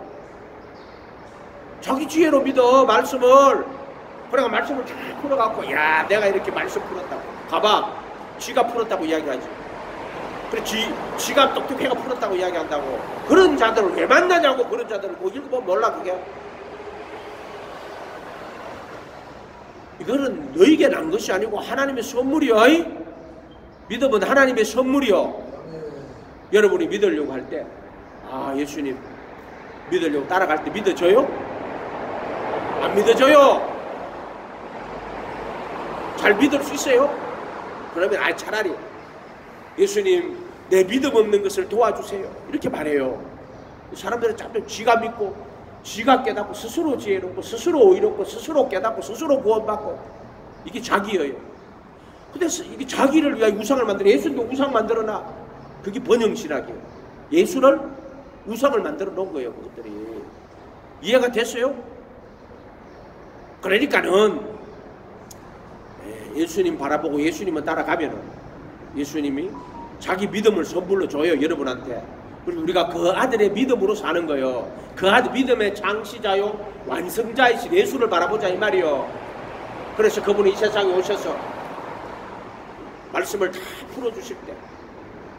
자기 지혜로 믿어 말씀을. 그러니까 말씀을 잘 풀어갖고 야 내가 이렇게 말씀 풀었다고 가봐. 지가 풀었다고 이야기하지. 그래 지가 똑똑해가 풀었다고 이야기한다고. 그런 자들을 왜 만나냐고. 그런 자들을 뭐 읽어보면 몰라 그게. 이거는 너에게 난 것이 아니고 하나님의 선물이요. 믿음은 하나님의 선물이요. 여러분이 믿으려고 할 때 예수님 믿으려고 따라갈 때 믿어져요? 안 믿어져요? 잘 믿을 수 있어요? 그러면 차라리 예수님 내 믿음 없는 것을 도와주세요 이렇게 말해요. 사람들은 자꾸 지가 믿고 지가 깨닫고 스스로 지혜롭고 스스로 의롭고 스스로 깨닫고 스스로 구원받고 이게 자기예요. 근데 이게 자기를 위하여 우상을 만들어. 예수님도 우상 만들어놔. 그게 번영신학이에요. 예수를 우상을 만들어 놓은 거예요. 그것들이. 이해가 됐어요? 그러니까는 예수님 바라보고 예수님을 따라가면은 예수님이 자기 믿음을 선물로 줘요. 여러분한테. 그리고 우리가 그 아들의 믿음으로 사는 거예요. 그 아들 믿음의 창시자요 완성자이신 예수를 바라보자 이 말이요. 그래서 그분이 이 세상에 오셔서 말씀을 다 풀어주실 때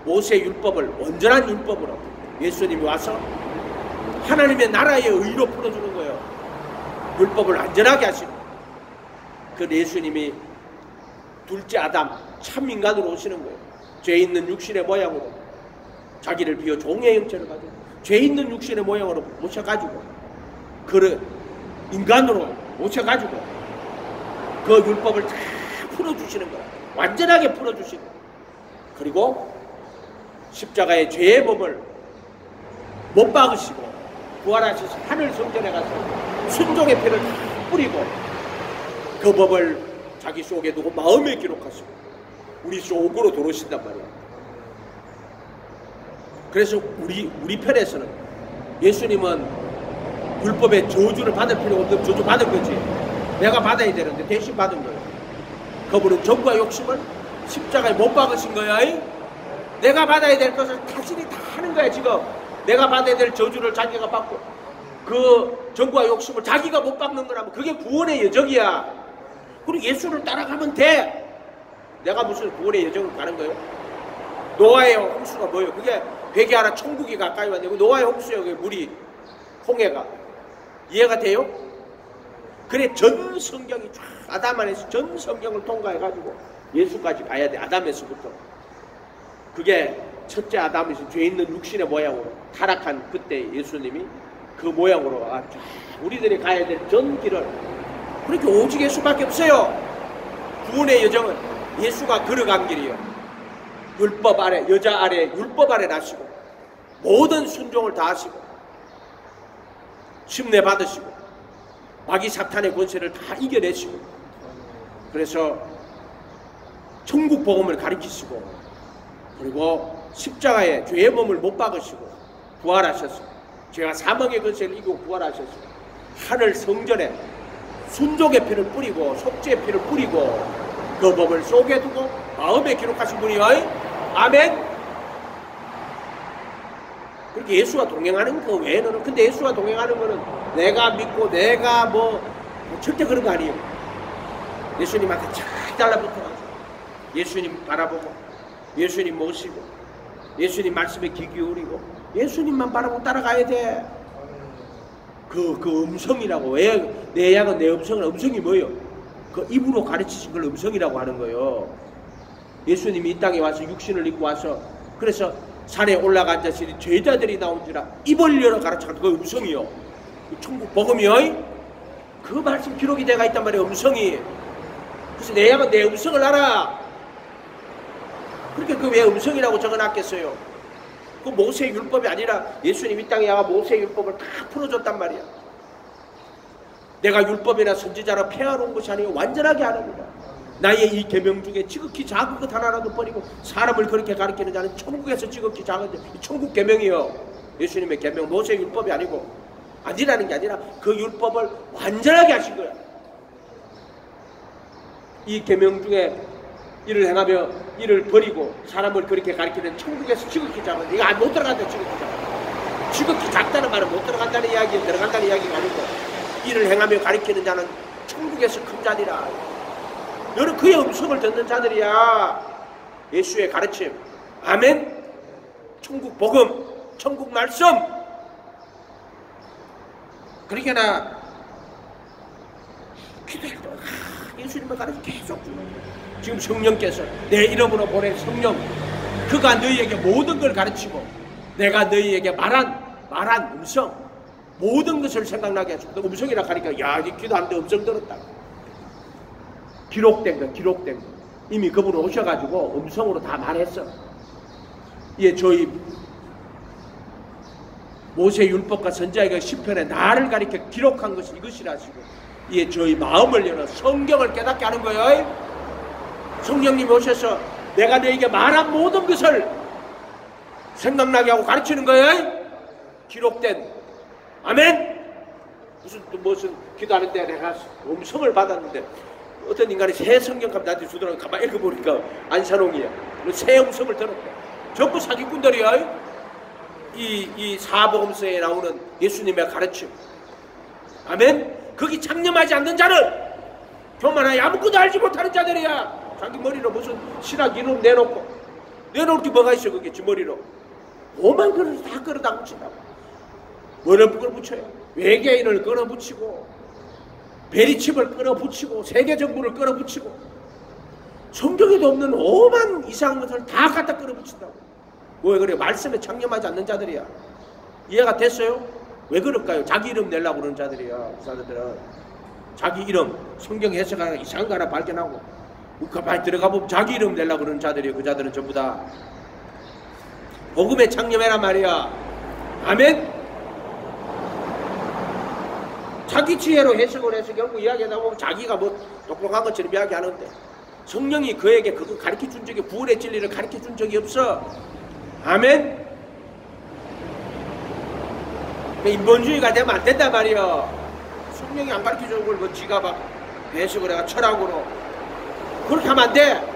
모세 율법을 온전한 율법으로 예수님이 와서 하나님의 나라의 의로 풀어주는 거예요. 율법을 안전하게 하시는 그 예수님이 둘째 아담 참 인간으로 오시는 거예요. 죄 있는 육신의 모양으로 자기를 비워 종의 형체를 가지고 죄 있는 육신의 모양으로 오셔가지고 그 인간으로 오셔가지고 그 율법을 다 풀어주시는 거야. 완전하게 풀어주시는 거야. 그리고 십자가의 죄의 법을 못 박으시고 부활하셔서 하늘 성전에 가서 순종의 피를 다 뿌리고 그 법을 자기 속에 두고 마음에 기록하시고 우리 속으로 들어오신단 말이야. 그래서 우리 편에서는 예수님은 율법의 저주를 받을 필요 없는 저주 받은 거지. 내가 받아야 되는데 대신 받은 거예요. 그분은 정과 욕심을 십자가에 못 박으신 거야. 내가 받아야 될 것을 자신이 다 하는 거야. 지금 내가 받아야 될 저주를 자기가 받고 그 정과 욕심을 자기가 못 박는 거라면 그게 구원의 여정이야. 그리고 예수를 따라가면 돼. 내가 무슨 구원의 여정을 가는 거예요? 노아의 홍수가 뭐예요? 그게 회개하라 천국이 가까이 왔는데 노아의 홍수예요. 그게 물이 홍해가 이해가 돼요? 그래 전 성경이 쫙 아담 안에서 전 성경을 통과해가지고 예수까지 가야 돼. 아담에서부터. 그게 첫째 아담에서 죄 있는 육신의 모양으로 타락한 그때 예수님이 그 모양으로 우리들이 가야 될 전 길을 그렇게 오직 예수밖에 없어요. 구원의 여정은 예수가 걸어간 길이에요. 율법 아래 여자 아래 율법 아래 나시고 모든 순종을 다 하시고 침례 받으시고 마귀 사탄의 권세를 다 이겨내시고 그래서 천국 복음을 가르치시고 그리고 십자가에 죄의 몸을 못 박으시고 부활하셨어요. 죄와 사망의 권세를 이기고 부활하셨어요. 하늘 성전에 순종의 피를 뿌리고 속죄의 피를 뿌리고 그 법을 속에 두고 마음에 기록하신 분이요. 아멘. 그렇게 예수와 동행하는 그 외에는 근데 예수와 동행하는 거는 내가 믿고 내가 뭐 절대 그런 거 아니에요. 예수님한테 잘 달라붙어가지고 예수님 바라보고 예수님 모시고 예수님 말씀에 귀 기울이고 예수님만 바라보고 따라가야 돼. 그 음성이라고. 왜 내 양은 내 음성은 음성이 뭐예요? 그 입으로 가르치신 걸 음성이라고 하는 거예요. 예수님이 이 땅에 와서 육신을 입고 와서 그래서 산에 올라가 앉으시니 제자들이 나온지라 입을 열어 가르쳐가지고 그 음성이요. 천국 복음이요. 그 말씀 기록이 되어 있단 말이에요. 음성이. 그래서 내 양은 내 음성을 알아. 그렇게 그 왜 음성이라고 적어놨겠어요? 그 모세의 율법이 아니라 예수님 이 땅에 와서 모세의 율법을 다 풀어줬단 말이야. 내가 율법이나 선지자라 폐하러 온 것이 아니고 완전하게 하랍니다. 나의 이 계명 중에 지극히 작은 것 하나라도 버리고 사람을 그렇게 가르치는 자는 천국에서 지극히 작은 천국 계명이요. 예수님의 계명 모세의 율법이 아니라는 게 아니라 그 율법을 완전하게 하신 거야. 이 계명 중에 이를 행하며 이를 버리고 사람을 그렇게 가르치는 천국에서 지극히 작은 이거 못 들어간다. 지극히 작다는 말은 못 들어간다는 이야기 들어간다는 이야기가 아니고 이를 행하며 가르치는 자는 천국에서 큰 자리라. 너는 그의 음성을 듣는 자들이야. 예수의 가르침 아멘. 천국 복음 천국 말씀. 그러니까 나 기도해도 예수님의 가르침 계속 지금 성령께서 내 이름으로 보낸 성령 그가 너희에게 모든 걸 가르치고 내가 너희에게 말한 음성 모든 것을 생각나게 해주고 음성이라 하니까 야 이 기도하는데 음성 들었다. 기록된 거 이미 그분 오셔가지고 음성으로 다 말했어. 예, 저희 모세 율법과 선지자의 시편에 나를 가리켜 기록한 것이 이것이라시고 예, 저희 마음을 열어 성경을 깨닫게 하는 거예요. 성령님이 오셔서 내가 너에게 말한 모든 것을 생각나게 하고 가르치는 거예요. 기록된 아멘. 무슨 기도하는데 내가 음성을 받았는데 어떤 인간이 새 성경감 나한테 주더라고. 가만히 읽어보니까 안산홍이야. 새 음성을 들었대. 전부 사기꾼들이야. 이 사복음서에 나오는 예수님의 가르침 아멘. 거기 창념하지 않는 자는 교만하여 아무것도 알지 못하는 자들이야. 자기 머리로 무슨 신학 이름 내놓을 게 뭐가 있어. 그게 지 머리로 오만 그릇 다 끌어다 붙인다고. 뭐를 끌어붙여요? 외계인을 끌어붙이고 베리칩을 끌어붙이고 세계정부를 끌어붙이고 성경에도 없는 오만 이상한 것을 다 갖다 끌어붙인다고. 왜 그래? 말씀에 창념하지 않는 자들이야. 이해가 됐어요? 왜 그럴까요? 자기 이름 내려고 그러는 자들이야. 그 사람들은 자기 이름 성경 해석하는 이상한 거 하나 발견하고 가만히 들어가 보면 자기 이름 내려고 그러는 자들이에요. 그 자들은 전부 다 복음에 창념해란 말이야. 아멘. 자기 지혜로 해석을 해서 결국 이야기하다 보면 자기가 뭐 똑똑한 것처럼 이야기하는데 성령이 그에게 그거 가르쳐 준 적이 구원의 진리를 가르쳐 준 적이 없어. 아멘. 인본주의가 되면 안 된단 말이야. 성령이 안 가르쳐 주는 걸 뭐 지가 막 배식을 내가 철학으로. 그렇게 하면 안 돼.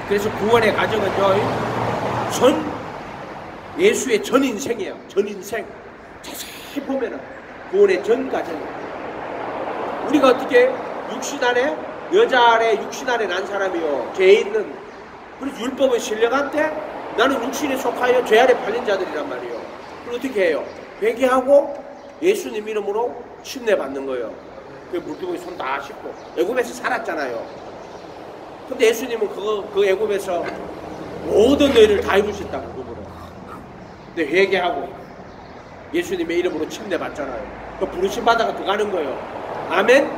그래서 구원의 과정은요, 예수의 전 인생이에요. 전 인생. 자세히 보면은 구원의 전 과정이에요. 우리가 어떻게 육신 안에, 여자 안에 육신 안에 난 사람이요, 죄 있는, 그래서 율법의 신령한테 나는 육신에 속하여 죄 아래 팔린 자들이란 말이에요. 그럼 어떻게 해요? 회개하고 예수님 이름으로 침례받는 거예요. 그 물두멍에 손 다 씻고. 애굽에서 살았잖아요. 근데 예수님은 그 애굽에서 모든 의를 다 이루셨다고, 그분은. 근데 회개하고 예수님의 이름으로 침례받잖아요. 그 부르심 받아가 들어가는 거예요. 아멘?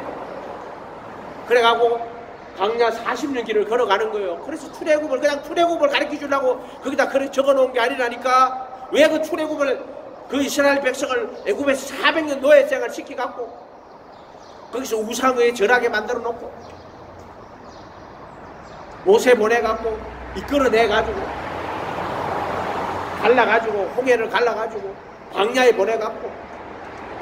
그래가고 광야 40년 길을 걸어가는 거예요. 그래서 출애굽을 그냥 출애굽을 가르쳐 주려고 거기다 적어 놓은 게 아니라니까. 왜 그 출애굽을, 그 이스라엘 백성을 애굽에서 400년 노예 생활 시켜갖고 거기서 우상의 절하게 만들어 놓고 모세 보내갖고 이끌어내가지고 갈라가지고 홍해를 갈라가지고 광야에 보내갖고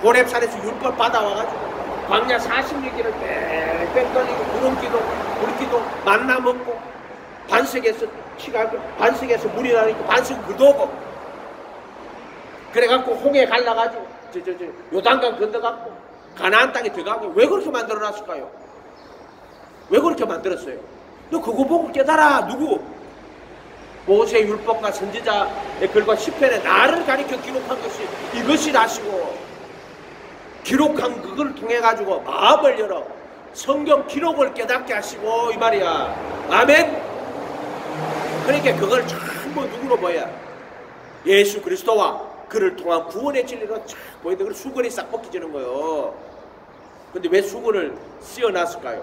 호렙산에서 율법 받아와가지고 광야 40년 길을 뺑뺑 돌리고 구름기도 만나 먹고 반석에서 치가고 반석에서 물이 나니까 반석 묻어고 그래갖고 홍해 갈라가지고 요단강 건너갖고 가나안 땅에 들어가고. 왜 그렇게 만들어놨을까요? 왜 그렇게 만들었어요? 너 그거 보고 깨달아. 누구? 모세 율법과 선지자의 글과 시편에 나를 가리켜 기록한 것이 이것이라시고, 기록한 그걸 통해 가지고 마음을 열어 성경 기록을 깨닫게 하시고, 이 말이야. 아멘. 그러니까 그걸 전부 누구로 보여? 예수 그리스도와 그를 통한 구원의 진리로 쫙 보이는데, 그 수건이 싹 벗겨지는 거예요. 근데 왜 수건을 씌워놨을까요?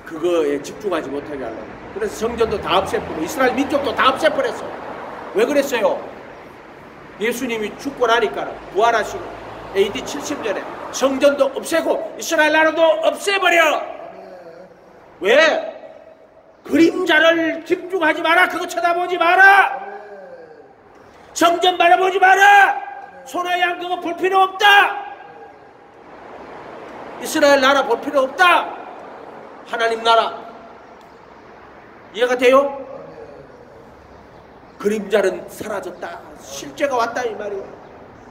그거에 집중하지 못하게 하려고. 그래서 성전도 다 없애버리고 이스라엘 민족도 다 없애버렸어. 왜 그랬어요? 예수님이 죽고 나니까 부활하시고 AD 70년에 성전도 없애고 이스라엘 나라도 없애버려. 왜? 그림자를 집중하지 마라. 그거 쳐다보지 마라. 성전 바라보지 마라. 소나 양 그거 볼 필요 없다. 이스라엘 나라 볼 필요 없다. 하나님 나라. 이해가 돼요? 그림자는 사라졌다. 실제가 왔다 이 말이에요.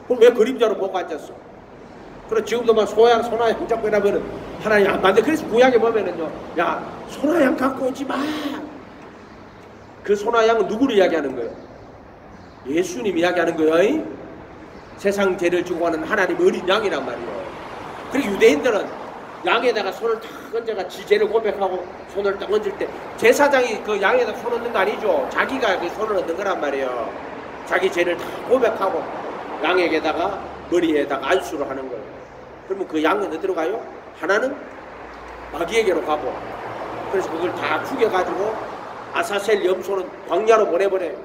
그럼 왜 그림자로 보고 앉았어? 그럼 지금도 막 소나양 잡고 이러면은 하나님 안 만들. 그래서 구약에 보면은요, 야 소나양 갖고 오지 마. 그 소나양은 누구를 이야기하는 거예요? 예수님 이야기하는 거예요. 세상 죄를 지고 가는 하나님 어린 양이란 말이에요. 그리고 유대인들은 양에다가 손을 탁 얹어가 지죄를 고백하고 손을 딱 얹을 때 제사장이 그 양에다 손 얹는 거 아니죠. 자기가 그 손을 얹는 거란 말이에요. 자기 죄를 다 고백하고 양에게다가 머리에다가 안수를 하는 거예요. 그러면 그 양은 어디로 가요? 하나는 마귀에게로 가고, 그래서 그걸 다 죽여가지고 아사셀 염소는 광야로 보내버려요.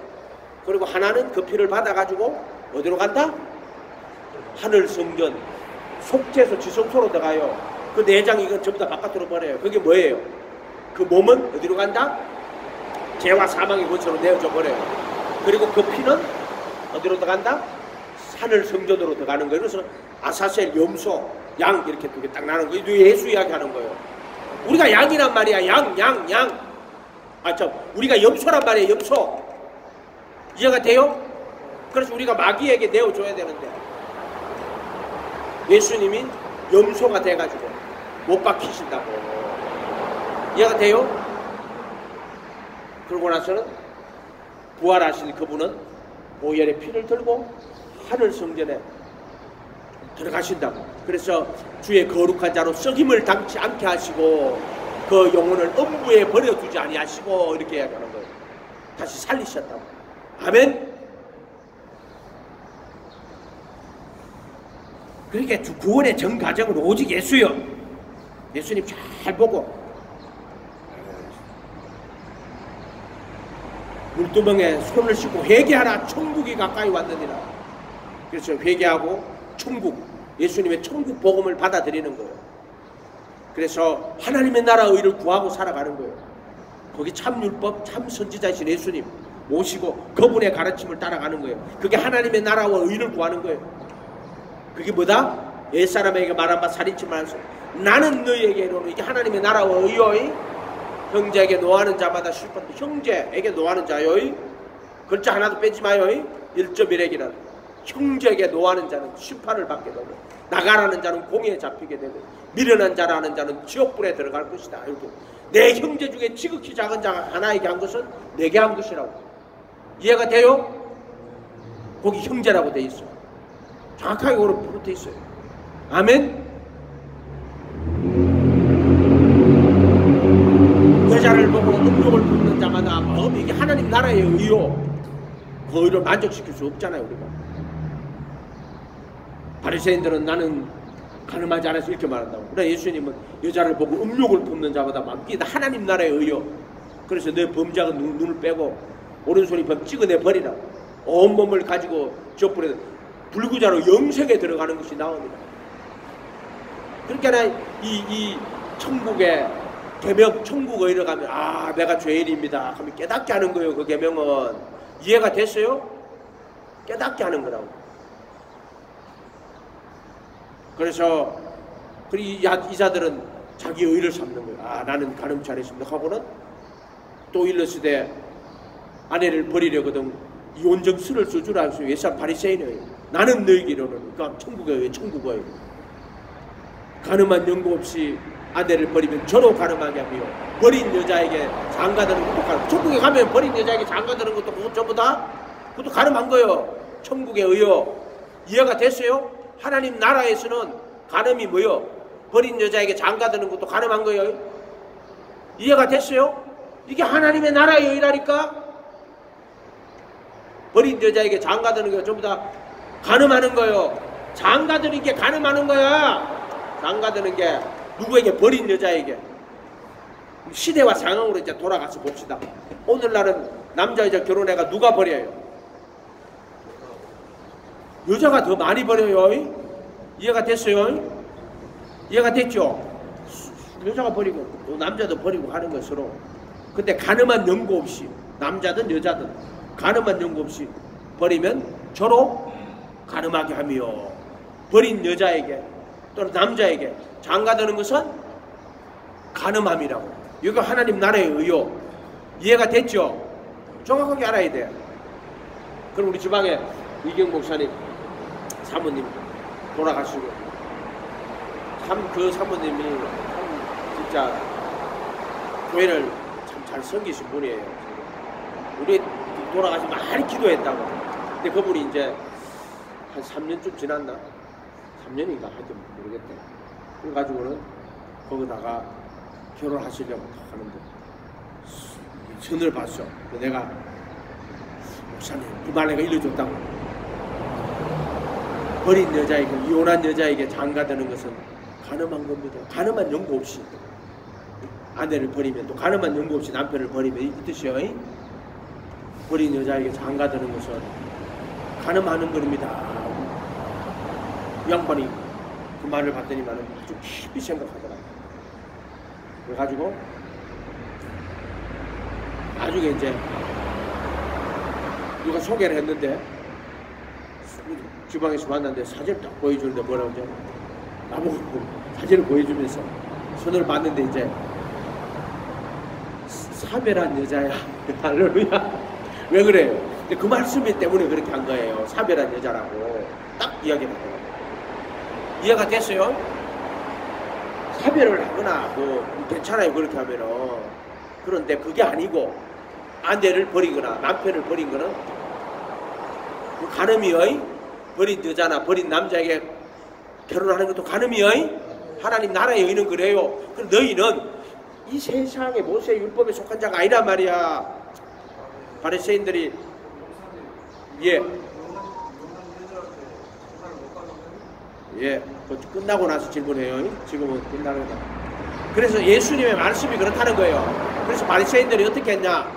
그리고 하나는 그 피를 받아가지고 어디로 간다? 하늘 성전 속죄소 지성소로 들어가요. 그 내장 이건 전부 다 바깥으로 버려요. 그게 뭐예요? 그 몸은 어디로 간다? 죄와 사망의 권세로 내어져 버려요. 그리고 그 피는 어디로 들어간다? 하늘 성전으로 들어가는 거예요. 그래서 아사셀, 염소, 양 이렇게 두 개 딱 나는 거예요. 예수 이야기하는 거예요. 우리가 양이란 말이야. 양. 우리가 염소란 말이에요. 염소. 이해가 돼요? 그래서 우리가 마귀에게 내어줘야 되는데 예수님이 염소가 돼가지고 못 박히신다고. 이해가 돼요? 그러고 나서는 부활하신 그분은 보혈의 피를 들고 하늘 성전에 들어가신다고. 그래서 주의 거룩한 자로 썩임을 당치 않게 하시고 그 영혼을 음부에 버려두지 아니하시고 이렇게 이야기하는 거예요. 다시 살리셨다고. 아멘. 그러니까 구원의 전 과정은 오직 예수요. 예수님 잘 보고 물두멍에 손을 씻고 회개하라. 천국이 가까이 왔느니라. 그래서 회개하고 천국, 예수님의 천국 복음을 받아들이는 거예요. 그래서 하나님의 나라 의를 구하고 살아가는 거예요. 거기 참 율법, 참 선지자이신 예수님 모시고 그분의 가르침을 따라가는 거예요. 그게 하나님의 나라와 의를 구하는 거예요. 그게 뭐다? 옛사람에게 말한 바 살인치 말소. 나는 너희에게 이르노니 이게 하나님의 나라와 의의 형제에게 노하는 자마다 실컷 형제에게 노하는 자여의 글자 하나도 빼지 마요. 1.1핵이라는 형제에게 노하는 자는 심판을 받게 되고 나가라는 자는 공에 잡히게 되고 미련한 자라는 자는 지옥불에 들어갈 것이다. 이렇게 내 형제 중에 지극히 작은 자 하나에게 한 것은 내게 한 것이라고. 이해가 돼요? 거기 형제라고 돼 있어. 정확하게 그렇게 붙어 있어요. 아멘. 여자를 보고 음욕을 품는 자마다 마음이 이게 하나님 나라의 의요. 그 의를 만족시킬 수 없잖아요. 우리가 바리새인들은 나는 가늠하지 않아서 이렇게 말한다고. 그러나 예수님은 여자를 보고 음욕을 품는 자마다 마음이 하나님 나라의 의요. 그래서 내 범죄가 눈을 빼고 오른손이 범 찍어내 버리라고. 온몸을 가지고 지옥불에 불구자로 영생에 들어가는 것이 나옵니다. 그러니까 이 천국에 계명 천국 의를 가면 아 내가 죄인입니다 하면 깨닫게 하는 거예요. 그 계명은 이해가 됐어요? 깨닫게 하는 거라고. 그래서 이 자들은 자기 의를 삼는 거예요. 아 나는 가늠치 않았습니다 하고는 또 일러스되 아내를 버리려거든 이혼정수를 써주라 해서 옛사람 바리새인이에요. 나는 너희에게 이르노니 그러니까 천국의 의 천국의 가늠한 연고 없이 아내를 버리면 저로 가늠하게 하며 버린 여자에게 장가드는 것도 가늠. 천국에 가면 버린 여자에게 장가드는 것도 그것 전부 다 그것도 가늠한 거예요. 천국에 의여. 이해가 됐어요? 하나님 나라에서는 가늠이 뭐요? 버린 여자에게 장가드는 것도 가늠한 거예요. 이해가 됐어요? 이게 하나님의 나라의 의라니까. 버린 여자에게 장가드는 게 전부 다 가늠하는 거예요. 장가드는 게 가늠하는 거야. 장가드는 게 누구에게? 버린 여자에게. 시대와 상황으로 이제 돌아가서 봅시다. 오늘날은 남자 여자 결혼해가 누가 버려요? 여자가 더 많이 버려요. 이해가 됐어요? 이해가 됐죠? 여자가 버리고 또 남자도 버리고 하는 것으로. 근데 가늠한 연고 없이 남자든 여자든 가늠한 연고 없이 버리면 저로 가늠하게 하며 버린 여자에게 또는 남자에게 장가드는 것은 가늠함이라고. 이거 하나님 나라의 의요. 이해가 됐죠? 정확하게 알아야 돼요. 그럼 우리 주방에 이경 목사님 사모님 돌아가시고 참 그 사모님이 참 진짜 교회를 참 잘 섬기신 분이에요. 우리 돌아가시면 많이 기도했다고. 근데 그분이 이제 한 3년쯤 지났나? 3년인가 하여튼 모르겠대. 그래가지고는 거기다가 결혼하시려고 하는데 선을 봤어. 내가 목사님 그 말 내가 일러줬다고. 버린 여자에게 이혼한 여자에게 장가드는 것은 가늠한 겁니다. 가늠한 연고 없이 아내를 버리면 또 가늠한 연고 없이 남편을 버리면 이 뜻이요. 버린 여자에게 장가드는 것은 가늠하는 겁니다. 이 양반이 그 말을 받더니만은 아주 깊이 생각하더라. 그래가지고 나중에 이제 누가 소개를 했는데 주방에서 만났는데 사진을 딱 보여주는데 뭐라고 하죠? 나보고 사진을 보여주면서 손을 봤는데 이제 사별한 여자야. 할렐루야. 왜 그래요? 근데 그 말씀 때문에 그렇게 한 거예요. 사별한 여자라고 딱 이야기를 하더라고요. 이해가 됐어요? 사별을 하거나 뭐 괜찮아요 그렇게 하면은. 그런데 그게 아니고 아내를 버리거나 남편을 버린 거는 그 가늠이요. 버린 여자나 버린 남자에게 결혼하는 것도 가늠이요. 하나님 나라의 의는 그래요. 그럼 너희는 이 세상의 모세의 율법에 속한 자가 아니란 말이야. 바리새인들이 끝나고 나서 질문해요. 지금은 끝나거든. 그래서 예수님의 말씀이 그렇다는 거예요. 그래서 바리새인들이 어떻게 했냐?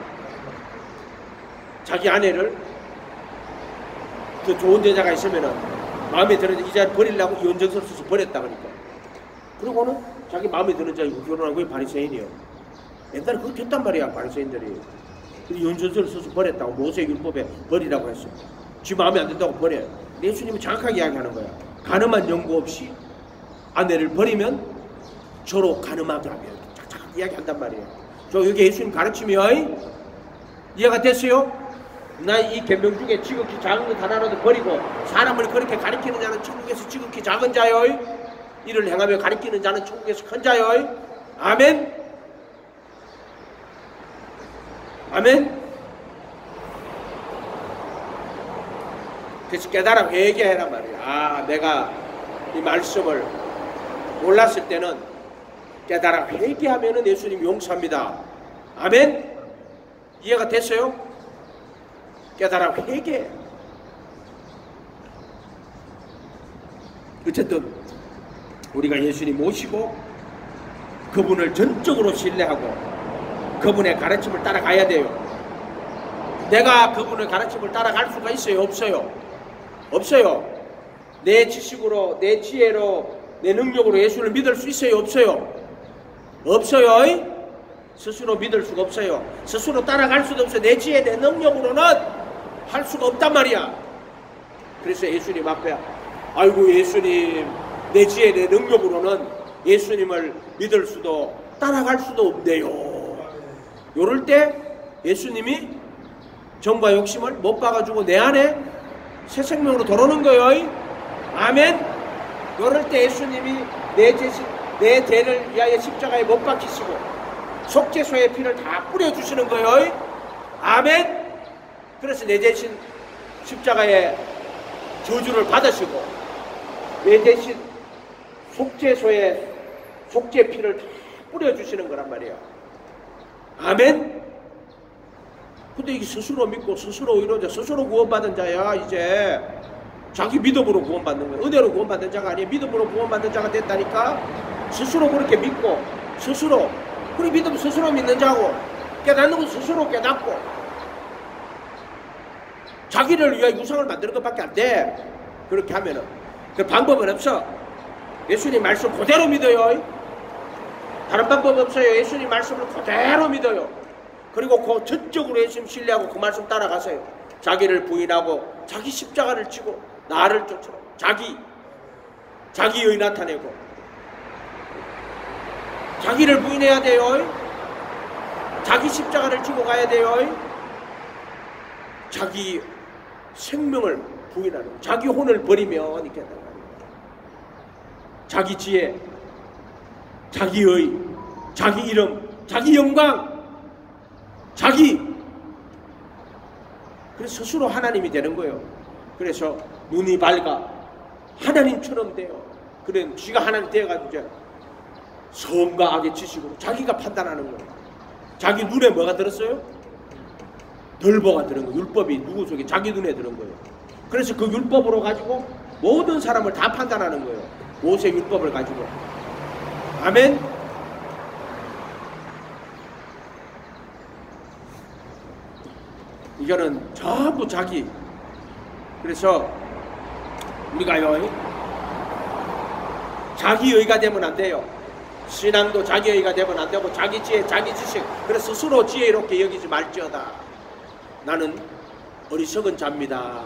자기 아내를 그 좋은 여자가 있으면은 마음에 드는 이자 버리려고 이혼정서를 써서 버렸다 그러니까. 그러고는 자기 마음에 드는 자이고 결혼한 거에 바리새인이에요. 옛날에 그렇게 했단 말이야, 바리새인들이. 연전서를 써서 버렸다고, 모세율법에 버리라고 했어. 지 마음에 안 든다고 버려. 예수님은 정확하게 이야기하는 거야. 가늠한 연고 없이 아내를 버리면 저로 가늠하게 하며 착착 이야기한단 말이에요. 저 여기 예수님 가르치며 이해가 됐어요? 나 이 계명 중에 지극히 작은 것 하나라도 버리고 사람을 그렇게 가르치는 자는 천국에서 지극히 작은 자요. 이를 행하며 가르치는 자는 천국에서 큰 자요. 아멘. 아멘. 그래서 깨달아 회개해란 말이에요. 아, 내가 이 말씀을 몰랐을 때는 깨달아 회개하면은 예수님 용서합니다. 아멘. 이해가 됐어요? 깨달아 회개. 어쨌든 우리가 예수님 모시고 그분을 전적으로 신뢰하고 그분의 가르침을 따라가야 돼요. 내가 그분의 가르침을 따라갈 수가 있어요? 없어요? 없어요. 내 지식으로, 내 지혜로, 내 능력으로 예수를 믿을 수 있어요? 없어요? 없어요. 스스로 믿을 수가 없어요. 스스로 따라갈 수도 없어요. 내 지혜, 내 능력으로는 할 수가 없단 말이야. 그래서 예수님 앞에 아이고 예수님, 내 지혜, 내 능력으로는 예수님을 믿을 수도 따라갈 수도 없네요. 요럴 때 예수님이 정과 욕심을 못 박아주고 내 안에 새 생명으로 들어오는 거예요. 아멘. 요럴 때 예수님이 내 죄를 위하여 십자가에 못 박히시고 속죄소의 피를 다 뿌려주시는 거예요. 아멘. 그래서 내 대신 십자가에 저주를 받으시고 내 대신 속죄소에 속죄피를 다 뿌려주시는 거란 말이에요. 아멘. 근데 이게 스스로 믿고 스스로 이루어져 스스로 구원받은 자야. 이제 자기 믿음으로 구원받는 거야. 은혜로 구원받은 자가 아니야. 믿음으로 구원받은 자가 됐다니까. 스스로 그렇게 믿고 스스로 우리 믿음 스스로 믿는 자고 깨닫는 건 스스로 깨닫고 자기를 위하여 우상을 만드는 것밖에 안 돼. 그렇게 하면은 그 방법은 없어. 예수님 말씀 그대로 믿어요. 다른 방법 없어요. 예수님 말씀을 그대로 믿어요. 그리고 그 전적으로 예수님 신뢰하고 그 말씀 따라가세요. 자기를 부인하고 자기 십자가를 지고 나를 쫓으라. 자기의 나타내고 자기를 부인해야 돼요. 자기 십자가를 지고 가야 돼요. 자기 생명을 부인하는 자기 혼을 버리면 이렇게 된다. 자기 지혜, 자기의, 자기 이름, 자기 영광, 그래서 스스로 하나님이 되는 거예요. 그래서 눈이 밝아 하나님처럼 돼요. 그래 쥐가 하나님 되어가지고 이제 선과 악의 지식으로 자기가 판단하는 거예요. 자기 눈에 뭐가 들었어요? 덜보가 들은 거예요. 율법이 누구 속에 자기 눈에 들은 거예요. 그래서 그 율법으로 가지고 모든 사람을 다 판단하는 거예요. 모세 율법을 가지고. 아멘. 이거는 전부 자기. 그래서 우리가요 자기의가 되면 안 돼요. 신앙도 자기의가 되면 안 되고 자기 지혜, 자기 지식. 그래서 스스로 지혜롭게 여기지 말지어다. 나는 어리석은 자입니다.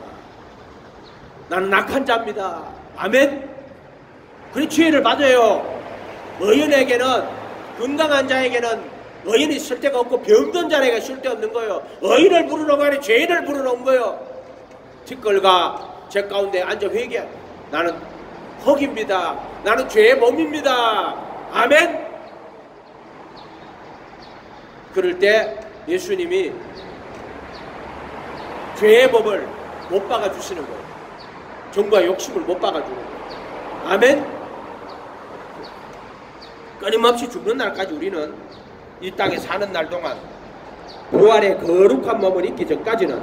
나는 악한 자입니다. 아멘. 그래 지혜를 받아요. 의인에게는 건강한 자에게는 의인이 있을 데가 없고 병든 자에게 있을 데 없는 거예요. 의인을 부르는 거 아니라 죄인을 부르는 거예요. 티끌과 제 가운데 앉아 회개. 나는 흙입니다. 나는 죄의 몸입니다. 아멘. 그럴 때 예수님이 죄의 몸을 못 박아주시는 거예요. 정과 욕심을 못 박아주는 거예요. 아멘. 끊임없이 죽는 날까지 우리는 이 땅에 사는 날 동안 부활의 거룩한 몸을 입기 전까지는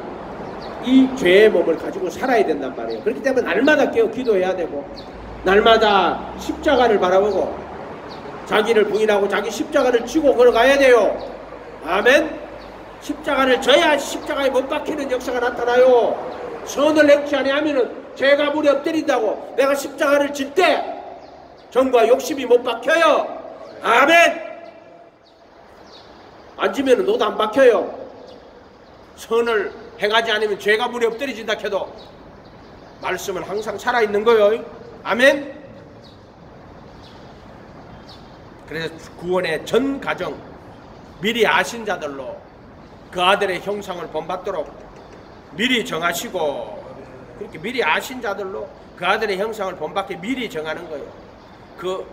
이 죄의 몸을 가지고 살아야 된단 말이에요. 그렇기 때문에 날마다 깨어 기도해야 되고 날마다 십자가를 바라보고 자기를 부인하고 자기 십자가를 지고 걸어가야 돼요. 아멘. 십자가를 져야 십자가에 못 박히는 역사가 나타나요. 선을 행치 아니하면은 죄가 물에 엎드린다고. 내가 십자가를 질 때 정과 욕심이 못 박혀요. 아멘. 안 지면 너도 안 박혀요. 선을 행하지 않으면 죄가 물에 엎드려진다 해도 말씀은 항상 살아있는 거예요. 아멘. 그래서 구원의 전 과정, 미리 아신 자들로 그 아들의 형상을 본받도록 미리 정하시고, 그렇게 미리 아신 자들로 그 아들의 형상을 본받게 미리 정하는 거예요.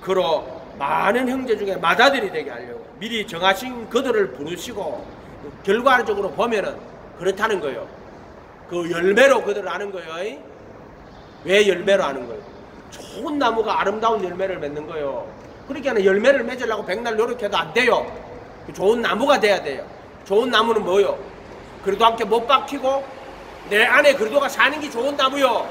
그로 많은 형제 중에 맏아들이 되게 하려고 미리 정하신 그들을 부르시고, 결과적으로 보면은 그렇다는 거예요. 그 열매로 그들을 아는 거예요. 왜 열매로 아는 거예요? 좋은 나무가 아름다운 열매를 맺는 거예요. 그러니까 열매를 맺으려고 백날 노력해도 안 돼요. 좋은 나무가 돼야 돼요. 좋은 나무는 뭐요? 그래도 함께 못 박히고 내 안에 그래도가 사는 게 좋은 나무요.